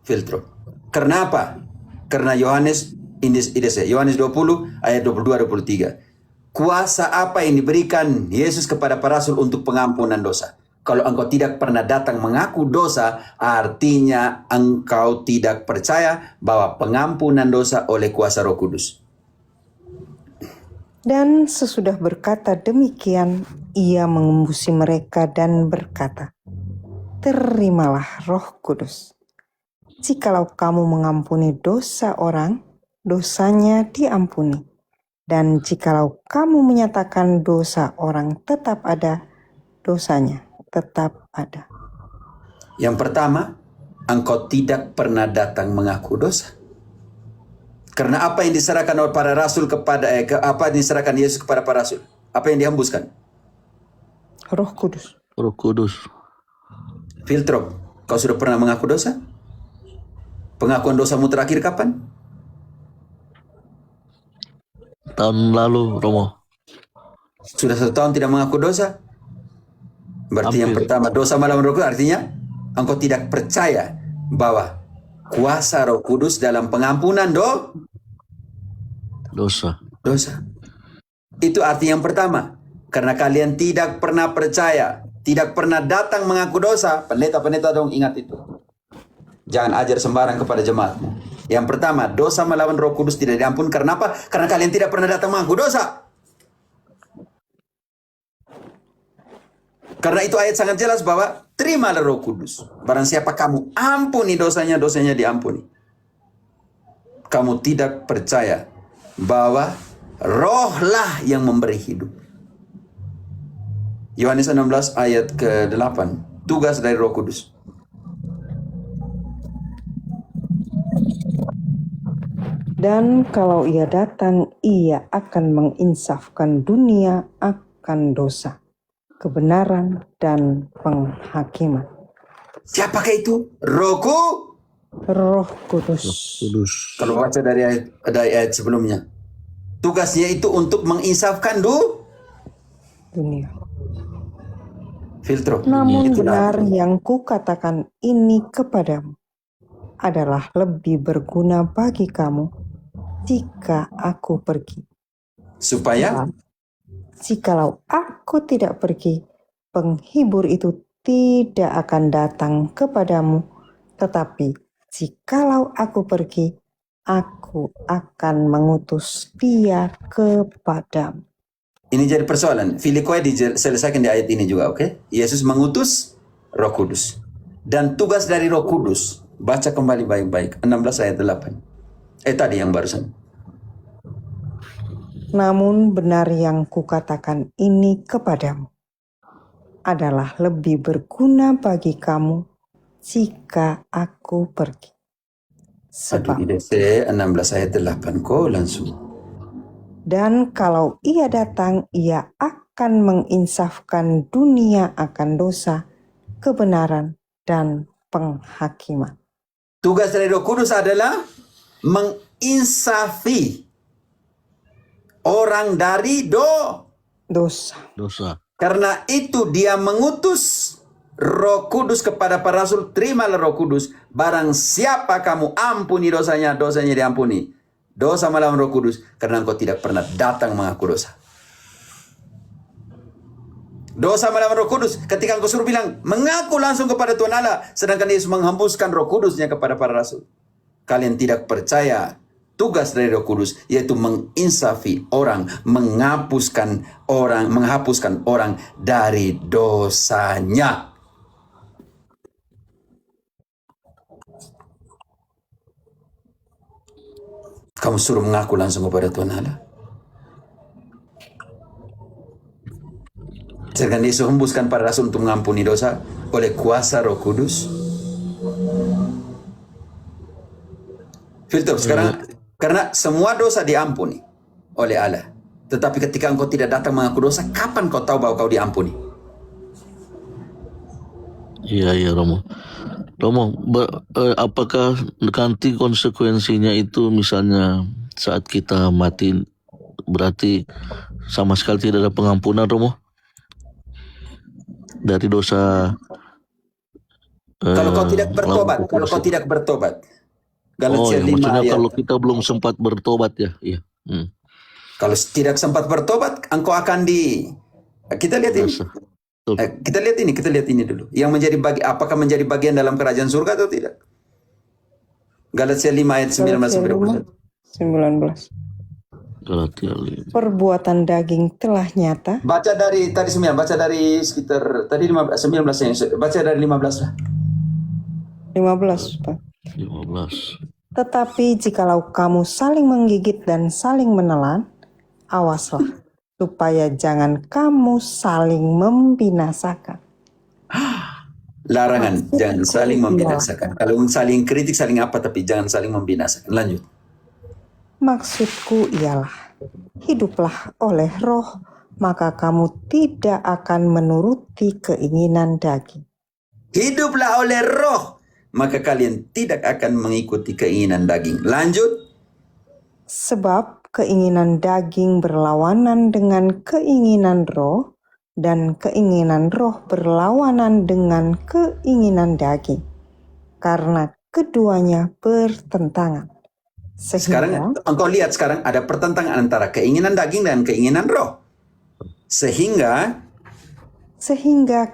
Filtro. Karena apa? Karena Yohanes Yohanes 20 ayat 22-23. Kuasa apa yang diberikan Yesus kepada para rasul untuk pengampunan dosa? Kalau engkau tidak pernah datang mengaku dosa, artinya engkau tidak percaya bahwa pengampunan dosa oleh kuasa Roh Kudus. Dan sesudah berkata demikian, ia mengembusi mereka dan berkata, terimalah Roh Kudus. Jikalau kamu mengampuni dosa orang, dosanya diampuni. Dan jikalau kamu menyatakan dosa orang tetap ada, dosanya tetap ada. Yang pertama, engkau tidak pernah datang mengaku dosa. Karena apa yang diserahkan oleh para rasul apa yang diserahkan Yesus kepada para rasul? Apa yang dihembuskan? Roh Kudus. Roh Kudus. Filtrop, kau sudah pernah mengaku dosa? Pengakuan dosamu terakhir kapan? Tahun lalu, Romo. Sudah 1 tahun tidak mengaku dosa? Berarti yang Hampir. pertama, dosa melawan Roh Kudus artinya engkau tidak percaya bahwa kuasa Roh Kudus dalam pengampunan Dosa. dosa. Itu arti yang pertama. Karena kalian tidak pernah percaya, tidak pernah datang mengaku dosa. Pendeta-pendeta dong ingat itu. Jangan ajar sembarang kepada jemaatmu. Yang pertama, dosa melawan Roh Kudus tidak diampun. Karena apa? Karena kalian tidak pernah datang mengaku dosa. Karena itu ayat sangat jelas bahwa terimalah Roh Kudus. Barang siapa kamu ampuni dosanya, dosanya diampuni. Kamu tidak percaya bahwa rohlah yang memberi hidup. Yohanes 16 ayat ke-8. Tugas dari Roh Kudus. Dan kalau ia datang, ia akan menginsafkan dunia akan dosa, kebenaran, dan penghakiman. Siapakah itu? Roh Kudus. Kudus. Kalau baca dari ayat sebelumnya. Tugasnya itu untuk menginsafkan Dunia. filtro. Namun Itulah. benar yang kukatakan ini kepadamu adalah lebih berguna bagi kamu jika aku pergi. Supaya Jikalau aku tidak pergi, penghibur itu tidak akan datang kepadamu. Tetapi jikalau aku pergi, aku akan mengutus dia kepadamu. ini jadi persoalan. Filikoe diselesaikan di ayat ini juga, oke? Yesus mengutus Roh Kudus. Dan tugas dari Roh Kudus, baca kembali baik-baik. 16 ayat 8. Tadi yang barusan. Namun benar yang kukatakan ini kepadamu adalah lebih berguna bagi kamu jika aku pergi. Aduh, Sebab, IDC 16 ayat 8 kok langsung. dan kalau ia datang, ia akan menginsafkan dunia akan dosa, kebenaran, dan penghakiman. Tugas dari Roh Kudus adalah menginsafi orang dari Dosa. Dosa. Karena itu dia mengutus Roh Kudus kepada para rasul. Terimalah Roh Kudus. Barang siapa kamu ampuni dosanya, dosanya diampuni. Dosa melawan Roh Kudus karena engkau tidak pernah datang mengaku dosa. Dosa melawan Roh Kudus ketika engkau suruh bilang mengaku langsung kepada Tuhan Allah, sedangkan Yesus menghembuskan Roh Kudusnya kepada para rasul. Kalian tidak percaya tugas dari Roh Kudus, yaitu menginsafi orang, menghapuskan orang dari dosanya. Kamu suruh mengaku langsung kepada Tuhan Allah. Sedangkan Yesus hembuskan para rasul untuk mengampuni dosa oleh kuasa Roh Kudus. Filter sekarang, karena semua dosa diampuni oleh Allah. Tetapi ketika engkau tidak datang mengaku dosa, kapan kau tahu bahwa kau diampuni? Iya, Romo. Romo, apakah nanti konsekuensinya itu misalnya saat kita mati berarti sama sekali tidak ada pengampunan, Romo? Dari dosa Kalau kau tidak bertobat, lawan kalau kau dosa. tidak bertobat, Galatia ya 5 maksudnya ayat. kalau kita belum sempat bertobat ya. Iya. Kalau tidak sempat bertobat, engkau akan kita lihat ini. Binasa. Betul. Kita lihat ini dulu. Yang apakah menjadi bagian dalam kerajaan surga atau tidak? Galatia 5 ayat 19 Galatia sampai 5, 19. Galatia 5. Perbuatan daging telah nyata, Baca dari tadi 9, baca dari sekitar tadi 15, 19 yang baca dari 15 lah. 15, Pak. 15. Tetapi jikalau kamu saling menggigit dan saling menelan, awaslah, supaya jangan kamu saling membinasakan. Larangan, jangan saling membinasakan. Kalau saling kritik, saling apa, tapi jangan saling membinasakan. Lanjut. Maksudku ialah, hiduplah oleh roh, maka kamu tidak akan menuruti keinginan daging. Hiduplah oleh roh, maka kalian tidak akan mengikuti keinginan daging. Lanjut. Sebab keinginan daging berlawanan dengan keinginan roh, dan keinginan roh berlawanan dengan keinginan daging, karena keduanya bertentangan. Sekarang engkau lihat sekarang ada pertentangan antara keinginan daging dan keinginan roh. Sehingga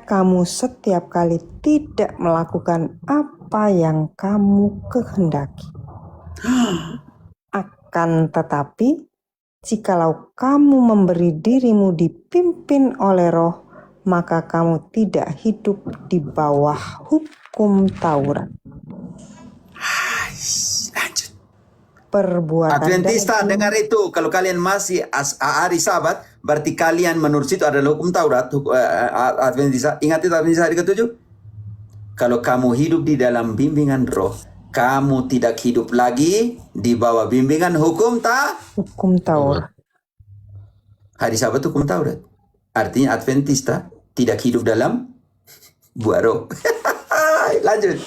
kamu setiap kali tidak melakukan apa yang kamu kehendaki. Akan tetapi, jikalau kamu memberi dirimu dipimpin oleh roh, maka kamu tidak hidup di bawah hukum Taurat. lanjut. Perbuatan Adventista daging- dengar itu. Kalau kalian masih hari Sabat, berarti kalian menurut itu adalah hukum Taurat. Adventista, ingat itu Adventista hari ke-7. Kalau kamu hidup di dalam bimbingan roh, kamu tidak hidup lagi di bawah bimbingan hukum Taurat. Hari Sabat hukum Taurat. Artinya Adventista tidak hidup dalam buah roh. Lanjut.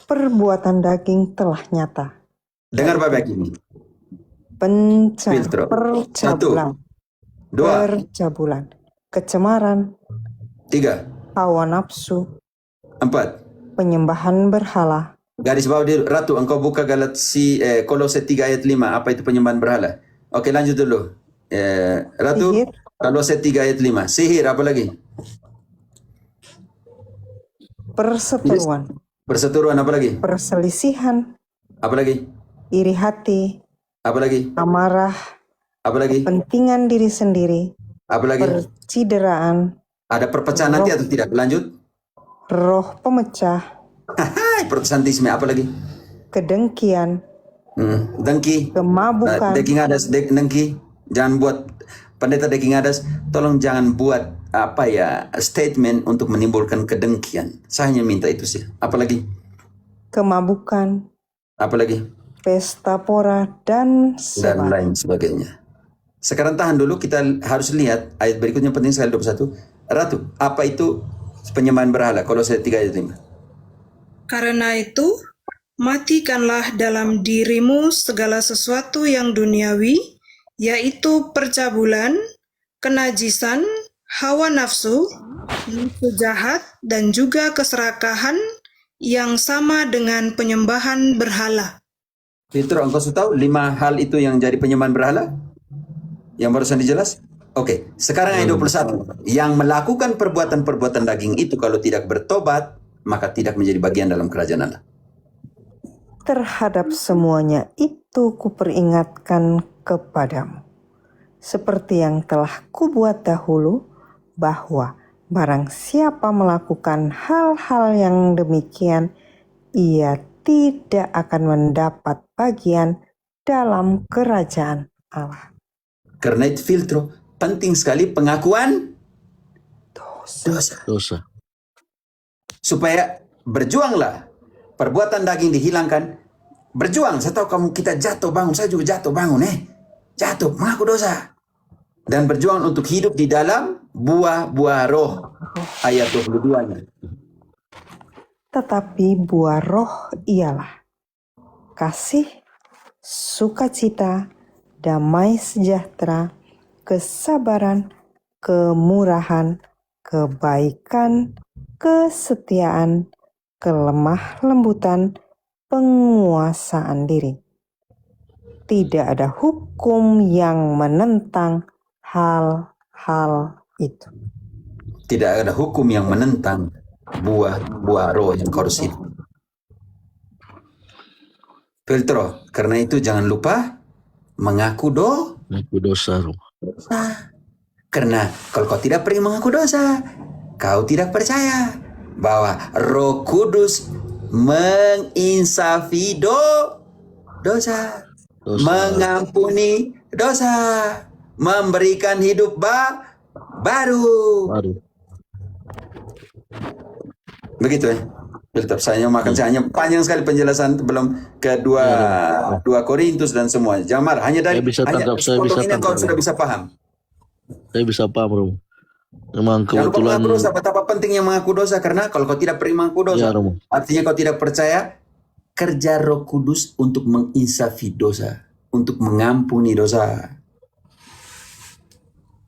Perbuatan daging telah nyata. Dengar baik ini. Filtro. Percabulan, 1, 2, kecemaran, 3, hawa nafsu, 4. penyembahan berhala, Garis bawah di Ratu, engkau buka Kolose 3 ayat 5. Apa itu penyembahan berhala? Oke, lanjut dulu. Ratu, Sihir. Kolose 3 ayat 5. Sihir, apa lagi? Perseteruan, apa lagi? perselisihan, Apa lagi? iri hati, Apa lagi? amarah, Apa lagi? kepentingan diri sendiri, Apa lagi? percideraan, Ada perpecahan nanti atau tidak? Lanjut. roh pemecah, Hai, Protestantisme, apa lagi? kedengkian, Dengki. kemabukan, Daging adas, dengki. Jangan buat pendeta daging adas. Tolong jangan buat statement untuk menimbulkan kedengkian. Saya hanya minta itu sih. Apalagi? kemabukan, Apalagi? pesta pora, dan Dan lain sebagainya. Sekarang tahan dulu, kita harus lihat ayat berikutnya penting sekali 21. Ratu, apa itu penyembahan berhala? Kolose 3 ayat 5. Karena itu, matikanlah dalam dirimu segala sesuatu yang duniawi, yaitu percabulan, kenajisan, hawa nafsu, nafsu jahat, dan juga keserakahan yang sama dengan penyembahan berhala. Filtro, engkau sudah tahu 5 hal itu yang jadi penyembahan berhala? Yang barusan dijelas? Oke, sekarang ayat 21. Yang melakukan perbuatan-perbuatan daging itu kalau tidak bertobat, maka tidak menjadi bagian dalam kerajaan Allah. Terhadap semuanya itu kuperingatkan kepadamu, seperti yang telah kubuat dahulu, bahwa barang siapa melakukan hal-hal yang demikian, ia tidak akan mendapat bagian dalam kerajaan Allah. Karena itu Filtro, penting sekali pengakuan dosa. Supaya berjuanglah, perbuatan daging dihilangkan. Berjuang, saya tahu kamu kita jatuh bangun, saya juga jatuh bangun, jatuh, mengaku dosa. Dan berjuang untuk hidup di dalam buah-buah roh. Ayat 22-nya. Tetapi buah roh ialah kasih, sukacita, damai sejahtera, kesabaran, kemurahan, kebaikan, kesetiaan, kelemah lembutan, penguasaan diri. Tidak ada hukum yang menentang hal-hal itu. Tidak ada hukum yang menentang buah roh yang kau harus hidup. Filtro, karena itu jangan lupa mengaku Mengaku dosa, Romo. Karena kalau kau tidak pergi mengaku dosa, kau tidak percaya bahwa Roh Kudus menginsafi dosa, mengampuni dosa, memberikan hidup baru. Begitu ya. Filter, saya hanya panjang sekali penjelasan belum dua Korintus dan semua. Jangan marah, hanya dari ini kau sudah bisa paham. Saya bisa paham, Romo. Memang Jangan lupa kebetulan mengaku dosa. Betapa pentingnya mengaku dosa, karena kalau kau tidak pergi mengaku dosa, Ya, Romo. artinya kau tidak percaya kerja Roh Kudus untuk menginsafi dosa, untuk mengampuni dosa.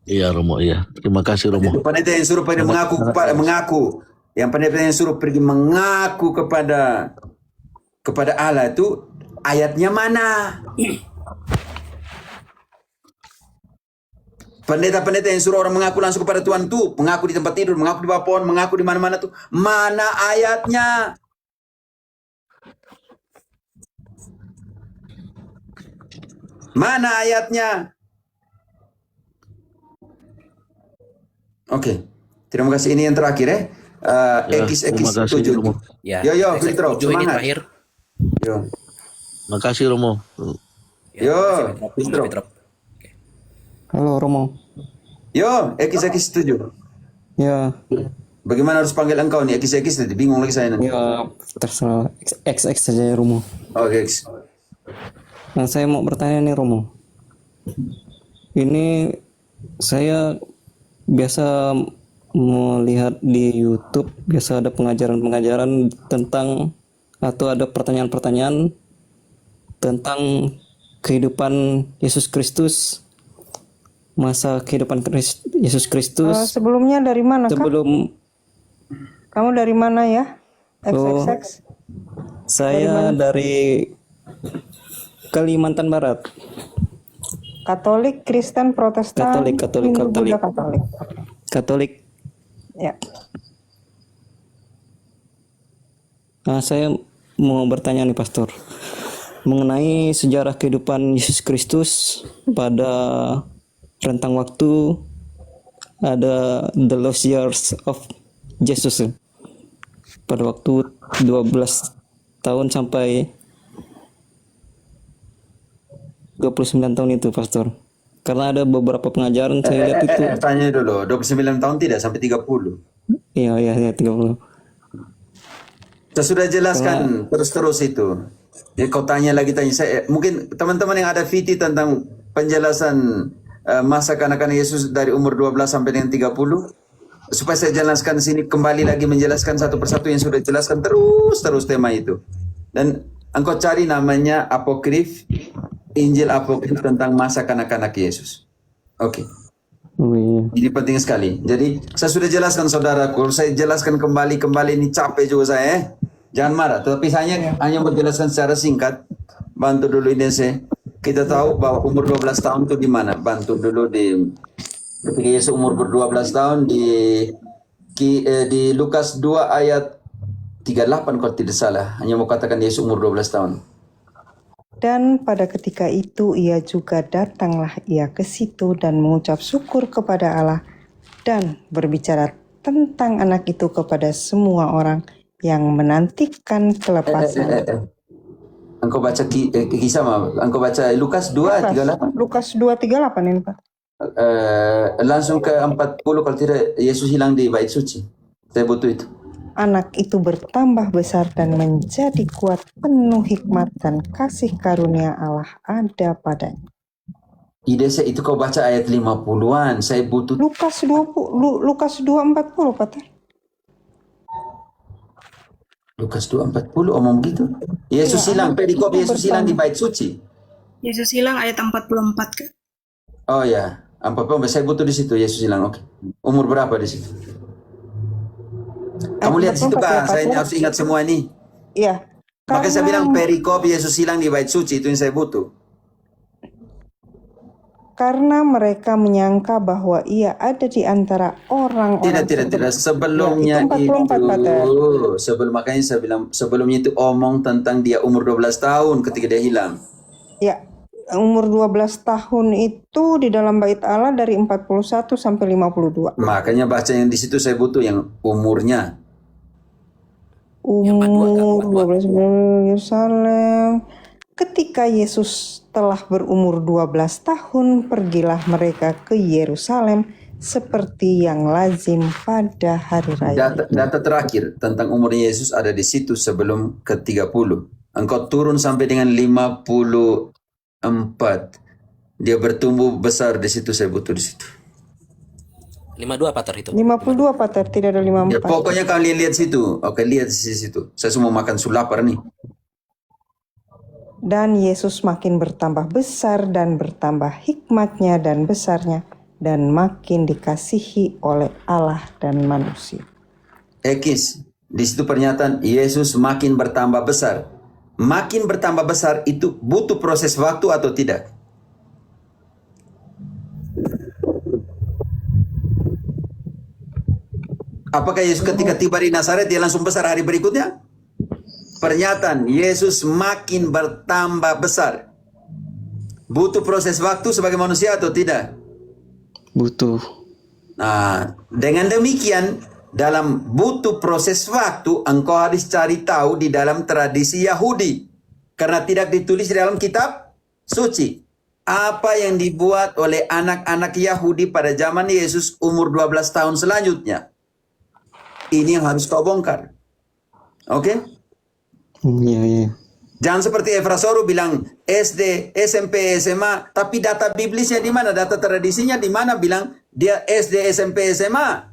Iya, Romo, iya. Terima kasih, Romo. Pendeta yang suruh pergi mengaku. Yang pendeta yang suruh pergi mengaku kepada Allah itu ayatnya mana? Pendeta-pendeta yang suruh orang mengaku langsung kepada Tuhan tuh, mengaku di tempat tidur, mengaku di bawah pohon, mengaku di mana-mana tuh, mana ayatnya? Mana ayatnya? Oke, terima kasih. Ini yang terakhir ya. X terima kasih, 7. Romo. Ya, Yo, X Filtro, 7 ini semangat. terakhir. Yo, Makasih, Romo. Ya, Yo, terima kasih, Filtro. Filtro. Halo Romo. Yo, X 7. Ya, Bagaimana harus panggil engkau nih? X tadi bingung lagi saya nanti. ya terserah XX saja ya Romo. Oke, X. Nah, saya mau bertanya nih Romo. Ini saya biasa melihat di YouTube, biasa ada pengajaran-pengajaran tentang atau ada pertanyaan-pertanyaan tentang kehidupan Yesus Kristus, masa kehidupan Yesus Kristus Sebelumnya dari mana, Kak? sebelum Kamu dari mana ya? XXX. saya dari Kalimantan Barat. Katolik, Kristen, Protestan, Katolik. Hindu, Buddha, Katolik. Katolik. Ya. Nah, saya mau bertanya nih Pastor mengenai sejarah kehidupan Yesus Kristus pada rentang waktu ada the lost years of Jesus pada waktu 12 tahun sampai 29 tahun itu Pastor. Karena ada beberapa pengajaran saya lihat itu. Tanya dulu, 29 tahun tidak sampai 30. Iya 30. Saya sudah jelaskan terus itu. Jadi kau tanya saya, mungkin teman-teman yang ada VT tentang penjelasan masa kanak-kanak Yesus dari umur 12 sampai dengan 30, supaya saya jelaskan di sini kembali lagi menjelaskan satu persatu yang sudah jelaskan terus tema itu. Dan engkau cari namanya apokrif, Injil apokrif tentang masa kanak-kanak Yesus. Oke. Oh, iya. Ini penting sekali. Jadi saya sudah jelaskan saudaraku, saya jelaskan kembali ini capek juga saya. Jangan marah, tetapi saya hanya menjelaskan secara singkat. Bantu dulu ini saya. Kita tahu bahwa umur 12 tahun itu di mana? Bantu dulu ketika Yesus umur 12 tahun di Lukas 2 ayat 38 kalau tidak salah. Hanya mau katakan Yesus umur 12 tahun. Dan pada ketika itu ia juga datanglah ia ke situ dan mengucap syukur kepada Allah dan berbicara tentang anak itu kepada semua orang yang menantikan kelepasan. Engkau baca kisah engkau baca Lukas 2:38. Lukas 2:38 ini Pak. Langsung ke 40 kalau tidak Yesus hilang di bait suci. Saya butuh itu. Anak itu bertambah besar dan menjadi kuat, penuh hikmat dan kasih karunia Allah ada padanya. Ide saya itu kau baca ayat 50-an. Saya butuh Lukas 2:40 Pak. Lukas 2:40 omong gitu. Yesus hilang, perikop Yesus hilang di bait suci. Yesus hilang ayat 44, Kak. Oh ya, 44 saya butuh di situ Yesus hilang. Oke. Umur berapa di situ? Kamu lihat di situ Kak, saya harus ingat semua ini. Iya. Makanya saya Karena bilang perikop Yesus hilang di bait suci itu yang saya butuh. karena mereka menyangka bahwa ia ada di antara orang-orang Tidak. Ya, Sebelumnya itu 44, Pater. makanya saya bilang sebelumnya itu omong tentang dia umur 12 tahun ketika dia hilang. Ya, umur 12 tahun itu di dalam bait Allah dari 41 sampai 52. Makanya baca yang di situ saya butuh yang umurnya. Yang 42 Kak, Umur 42. 12 Yerusalem. Ketika Yesus telah berumur 12 tahun, pergilah mereka ke Yerusalem seperti yang lazim pada hari raya. Data terakhir tentang umurnya Yesus ada di situ sebelum ke 30. Engkau turun sampai dengan 54. Dia bertumbuh besar di situ, saya butuh di situ. 52 Pater itu. 52, Pater, tidak ada Ya, 54. pokoknya kalian lihat situ. Oke, lihat di situ. Saya semua makan sulapar nih. Dan Yesus makin bertambah besar dan bertambah hikmatnya dan besarnya, dan makin dikasihi oleh Allah dan manusia. Ekis, di situ pernyataan Yesus makin bertambah besar. Makin bertambah besar itu butuh proses waktu atau tidak? Apakah Yesus ketika tiba di Nazaret dia langsung besar hari berikutnya? Pernyataan Yesus makin bertambah besar. Butuh proses waktu sebagai manusia atau tidak? Butuh. Nah, dengan demikian dalam butuh proses waktu engkau harus cari tahu di dalam tradisi Yahudi. Karena tidak ditulis di dalam kitab suci. Apa yang dibuat oleh anak-anak Yahudi pada zaman Yesus umur 12 tahun selanjutnya. Ini yang harus kau bongkar. Oke? Iya. Jangan seperti Efrasoro bilang SD, SMP, SMA, tapi data biblisnya di mana? Data tradisinya di mana bilang dia SD, SMP, SMA?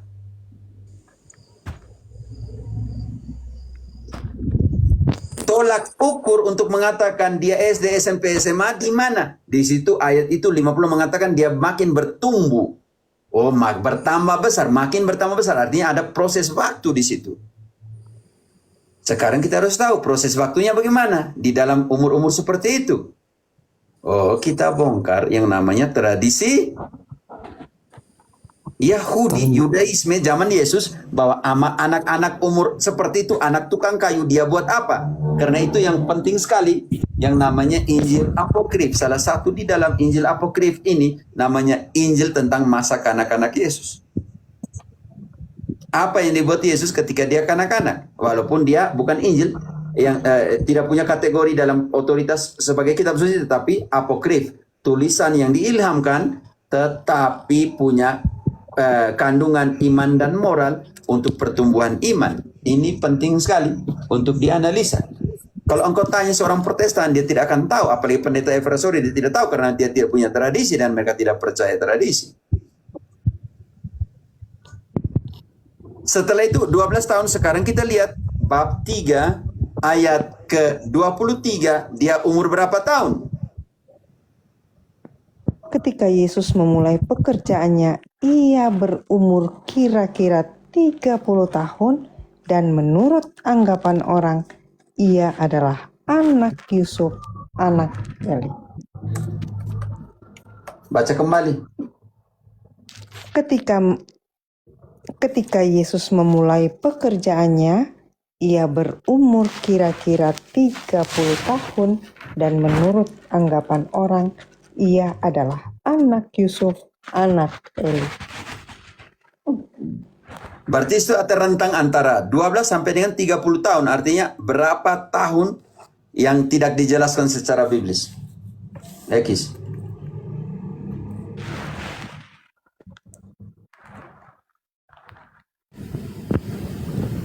Tolak ukur untuk mengatakan dia SD, SMP, SMA di mana? Di situ ayat itu 50 mengatakan dia makin bertumbuh. Oh, bertambah besar, makin bertambah besar. Artinya ada proses waktu di situ. Sekarang kita harus tahu proses waktunya bagaimana di dalam umur-umur seperti itu. Oh, kita bongkar yang namanya tradisi Yahudi, Yudaisme zaman Yesus, bahwa anak-anak umur seperti itu, anak tukang kayu, dia buat apa? Karena itu yang penting sekali, yang namanya Injil Apokrif. Salah satu di dalam Injil Apokrif ini, namanya Injil tentang masa kanak-kanak Yesus. Apa yang dibuat Yesus ketika dia kanak-kanak? Walaupun dia bukan Injil, yang tidak punya kategori dalam otoritas sebagai kitab suci, tetapi Apokrif. Tulisan yang diilhamkan, tetapi punya kandungan iman dan moral untuk pertumbuhan iman. Ini penting sekali untuk dianalisa. Kalau engkau tanya seorang Protestan, dia tidak akan tahu. Apalagi pendeta Efrasori, dia tidak tahu karena dia tidak punya tradisi dan mereka tidak percaya tradisi. Setelah itu 12 tahun sekarang kita lihat bab 3 ayat ke-23, dia umur berapa tahun? Ketika Yesus memulai pekerjaannya, ia berumur kira-kira 30 tahun dan menurut anggapan orang, ia adalah anak Yusuf, anak Eli. Baca kembali. Ketika Yesus memulai pekerjaannya, ia berumur kira-kira 30 tahun dan menurut anggapan orang, ia adalah anak Yusuf, anak Eli. Berarti itu ada rentang antara 12 sampai dengan 30 tahun. Artinya berapa tahun yang tidak dijelaskan secara biblis. Ekis.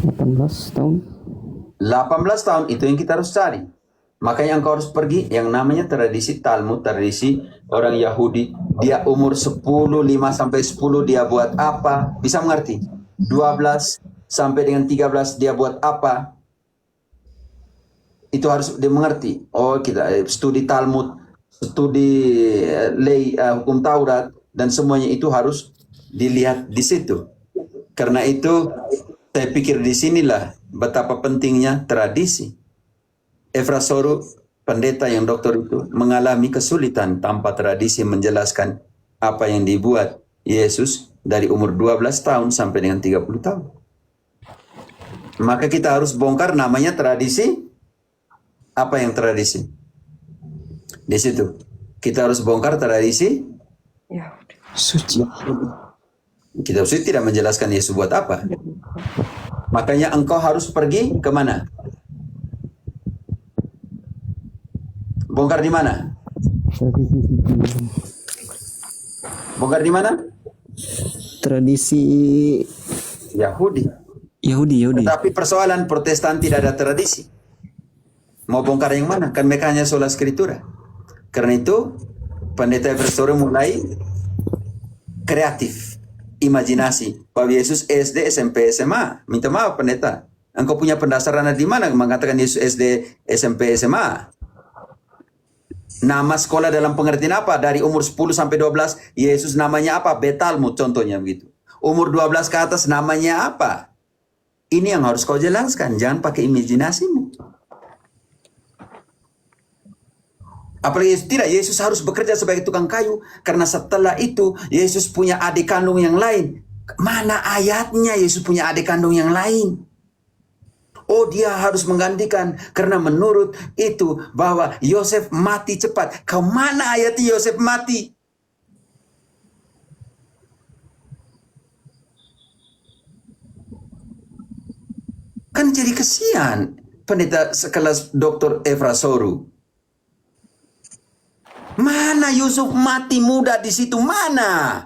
18 tahun. 18 tahun itu yang kita harus cari. Makanya engkau harus pergi yang namanya tradisi Talmud, tradisi orang Yahudi. Dia umur 10, 5 sampai 10 dia buat apa? Bisa mengerti? 12 sampai dengan 13 dia buat apa? Itu harus dimengerti. Oh, kita studi Talmud, studi hukum Taurat, dan semuanya itu harus dilihat di situ. Karena itu saya pikir di sinilah betapa pentingnya tradisi. Efrasoru, pendeta yang doktor itu, mengalami kesulitan tanpa tradisi menjelaskan apa yang dibuat Yesus dari umur 12 tahun sampai dengan 30 tahun. Maka kita harus bongkar namanya tradisi. Apa yang tradisi? Di situ. Kita harus bongkar tradisi Yahudi. Suci. Kitab suci tidak menjelaskan Yesus buat apa. Makanya engkau harus pergi ke mana? Bongkar di mana? Bongkar di mana? Tradisi Yahudi. Yahudi. Tetapi persoalan Protestan tidak ada tradisi. Mau bongkar yang mana? Kan mereka hanya sola scriptura. Karena itu pendeta Efrasoru mulai kreatif, imajinasi. Bahwa Yesus SD, SMP, SMA. Minta maaf pendeta. Engkau punya pendasaran di mana mengatakan Yesus SD, SMP, SMA? Nama sekolah dalam pengertian apa? Dari umur 10 sampai 12, Yesus namanya apa? Betalmud contohnya begitu. Umur 12 ke atas namanya apa? Ini yang harus kau jelaskan. Jangan pakai imajinasimu. Apalagi tidak, Yesus harus bekerja sebagai tukang kayu. Karena setelah itu, Yesus punya adik kandung yang lain. Mana ayatnya Yesus punya adik kandung yang lain? Oh, dia harus menggantikan. Karena menurut itu bahwa Yosef mati cepat. Kau mana ayatnya Yosef mati? Kan jadi kesian pendeta sekelas Dr. Efrasoru. Mana Yusuf mati muda di situ? Mana?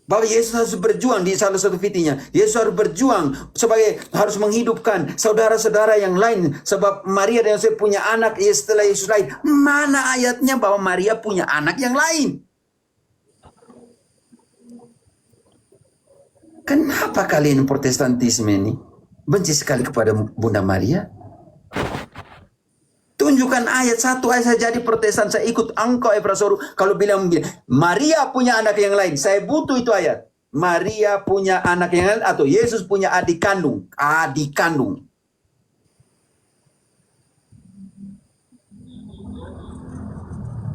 Bahwa Yesus harus berjuang di salah satu fitinya. Yesus harus berjuang sebagai harus menghidupkan saudara-saudara yang lain. Sebab Maria dan Yosef punya anak setelah Yesus lain. Mana ayatnya bahwa Maria punya anak yang lain? Kenapa kalian Protestantisme ini benci sekali kepada Bunda Maria? Tunjukkan ayat satu ayat saya jadi Protestan, saya ikut engkau Efrasoru. Kalau bilang Maria punya anak yang lain, saya butuh itu ayat. Maria punya anak yang lain atau Yesus punya adik kandung. Adik kandung.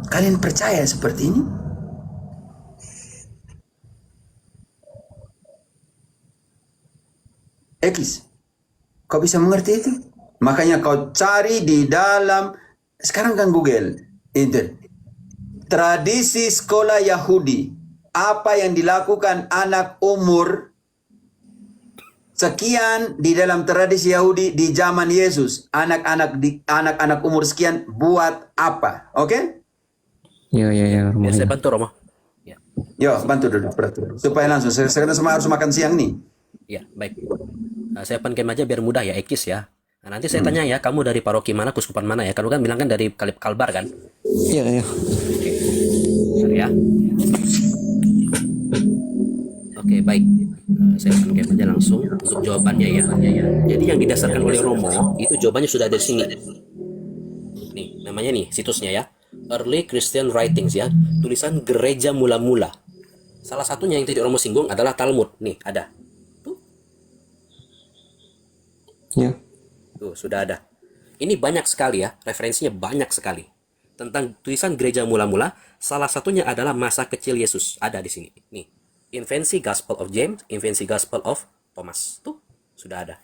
Kalian percaya seperti ini? Ekis, kau bisa mengerti itu? Makanya kau cari di dalam, sekarang kan Google, itu tradisi sekolah Yahudi. Apa yang dilakukan anak umur sekian di dalam tradisi Yahudi di zaman Yesus. Anak-anak umur sekian buat apa? Oke? Ya, Romo. Ya, saya bantu Romo. Ya, Yo, bantu dulu. Supaya langsung, sekarang semua harus makan siang nih. ya baik. Saya pancam aja biar mudah ya, Ekis ya. Nah, nanti saya tanya ya, kamu dari paroki mana, kuskupan mana ya? Kamu kan bilang kan dari Kalbar kan? Iya. Oke. Bentar ya. Oke, baik. Saya pancam aja langsung untuk jawabannya ya. Jadi yang didasarkan oleh Romo, itu jawabannya sudah ada di sini. Nih, namanya nih, situsnya ya. Early Christian Writings ya. Tulisan gereja mula-mula. Salah satunya yang tadi Romo singgung adalah Talmud. Nih, ada. Ya. Tuh, sudah ada. Ini banyak sekali ya, referensinya banyak sekali. Tentang tulisan gereja mula-mula, salah satunya adalah masa kecil Yesus. Ada di sini. Nih, Infancy Gospel of James, Infancy Gospel of Thomas. Tuh, sudah ada.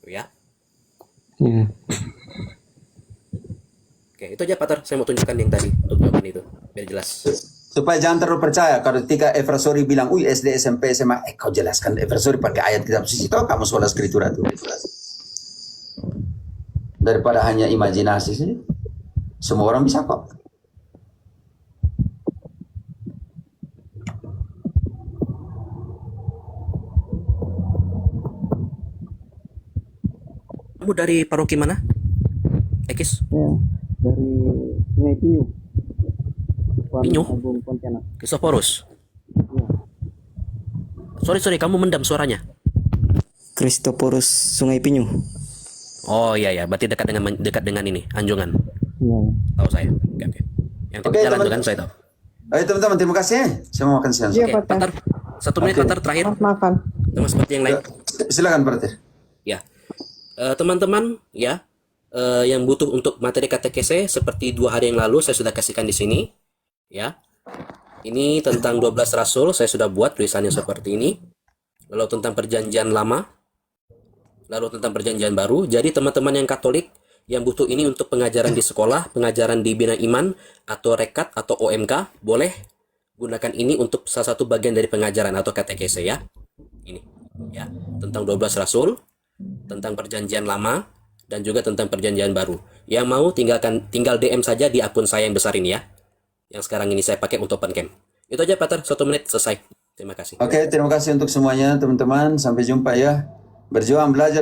Tuh ya. Iya. Oke, itu aja Pater. Saya mau tunjukkan yang tadi untuk jawaban itu. Biar jelas. Supaya jangan terlalu percaya kalau ketika Efrasori bilang, SD, SMP, SMA, kau jelaskan Efrasori pakai ayat kitab suci. Tahu kamu sekolah skriptura itu. Daripada hanya imajinasi saja. Semua orang bisa kok. Kamu dari paroki mana? Ekis? Ya, dari Sungai Pinyu. Pinyu? Agung Pontianak. Kristoforus? Ya. Sorry, kamu mendam suaranya. Kristoporus Sungai Pinyu. Oh iya, berarti dekat dengan ini, Anjungan. Iya. Tahu saya. Oke. Yang Oke, tidak jalan teman- tuh kan saya tahu. Ayo teman-teman, terima kasih. Saya mau makan siang. Iya, Oke, Pater. Pater. 1 menit Pater terakhir. Makan. Sama seperti yang lain. silakan Pater. Ya, teman-teman ya, yang butuh untuk materi katekese seperti 2 hari yang lalu saya sudah kasihkan di sini. Ya, ini tentang 12 Rasul saya sudah buat tulisannya seperti ini. Lalu tentang perjanjian lama, lalu tentang perjanjian baru. Jadi teman-teman yang Katolik yang butuh ini untuk pengajaran di sekolah, pengajaran di Bina Iman atau Rekat atau OMK, boleh gunakan ini untuk salah satu bagian dari pengajaran atau katekese ya. Ini ya, tentang 12 Rasul, tentang perjanjian lama, dan juga tentang perjanjian baru. Yang mau tinggal DM saja di akun saya yang besar ini ya, yang sekarang ini saya pakai untuk Open Camp. Itu aja Pater, 1 menit selesai. Terima kasih. Oke, terima kasih untuk semuanya teman-teman. Sampai jumpa ya. Berjuang, belajar.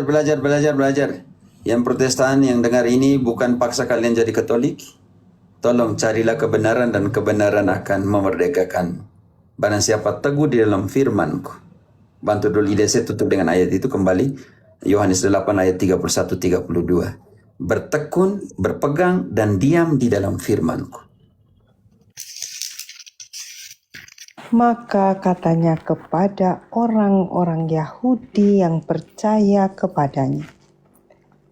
Yang Protestan yang dengar ini bukan paksa kalian jadi Katolik. Tolong carilah kebenaran dan kebenaran akan memerdekakan. Barang siapa teguh di dalam firman-Ku. Bantu dulu ide saya tutup dengan ayat itu kembali. Yohanes 8 ayat 31-32. Bertekun, berpegang, dan diam di dalam firman-Ku. Maka katanya kepada orang-orang Yahudi yang percaya kepadanya,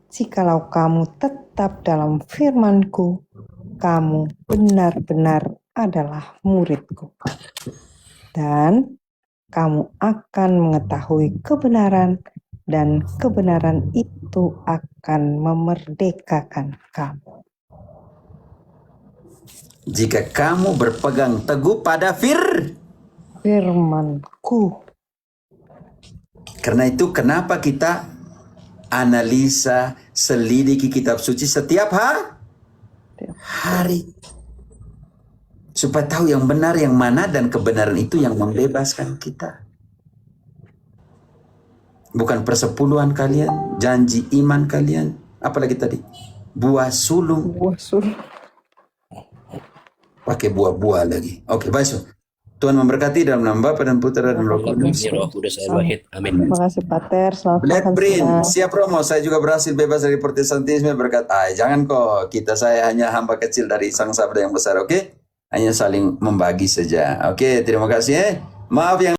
"Jikalau kamu tetap dalam firman-Ku, kamu benar-benar adalah murid-Ku. Dan kamu akan mengetahui kebenaran, dan kebenaran itu akan memerdekakan kamu." Jika kamu berpegang teguh pada firman-Ku. Karena itu kenapa kita analisa, selidiki kitab suci setiap hari. Supaya tahu yang benar yang mana, dan kebenaran itu yang membebaskan kita. Bukan persepuluhan kalian, janji iman kalian, apalagi tadi, buah sulung. Pakai buah-buah lagi. Oke, baik. Tuhan memberkati dalam nama Bapa dan Putra dan Roh Kudus. Ya Roh Kudus Al-Wahid. Amin. Terima kasih Pater, selamat Black makan Brin, siang. siap Romo. Saya juga berhasil bebas dari Protestantisme berkat jangan kok. Saya hanya hamba kecil dari Sang Sabda yang besar, oke? Hanya saling membagi saja. Oke, terima kasih. Maaf yang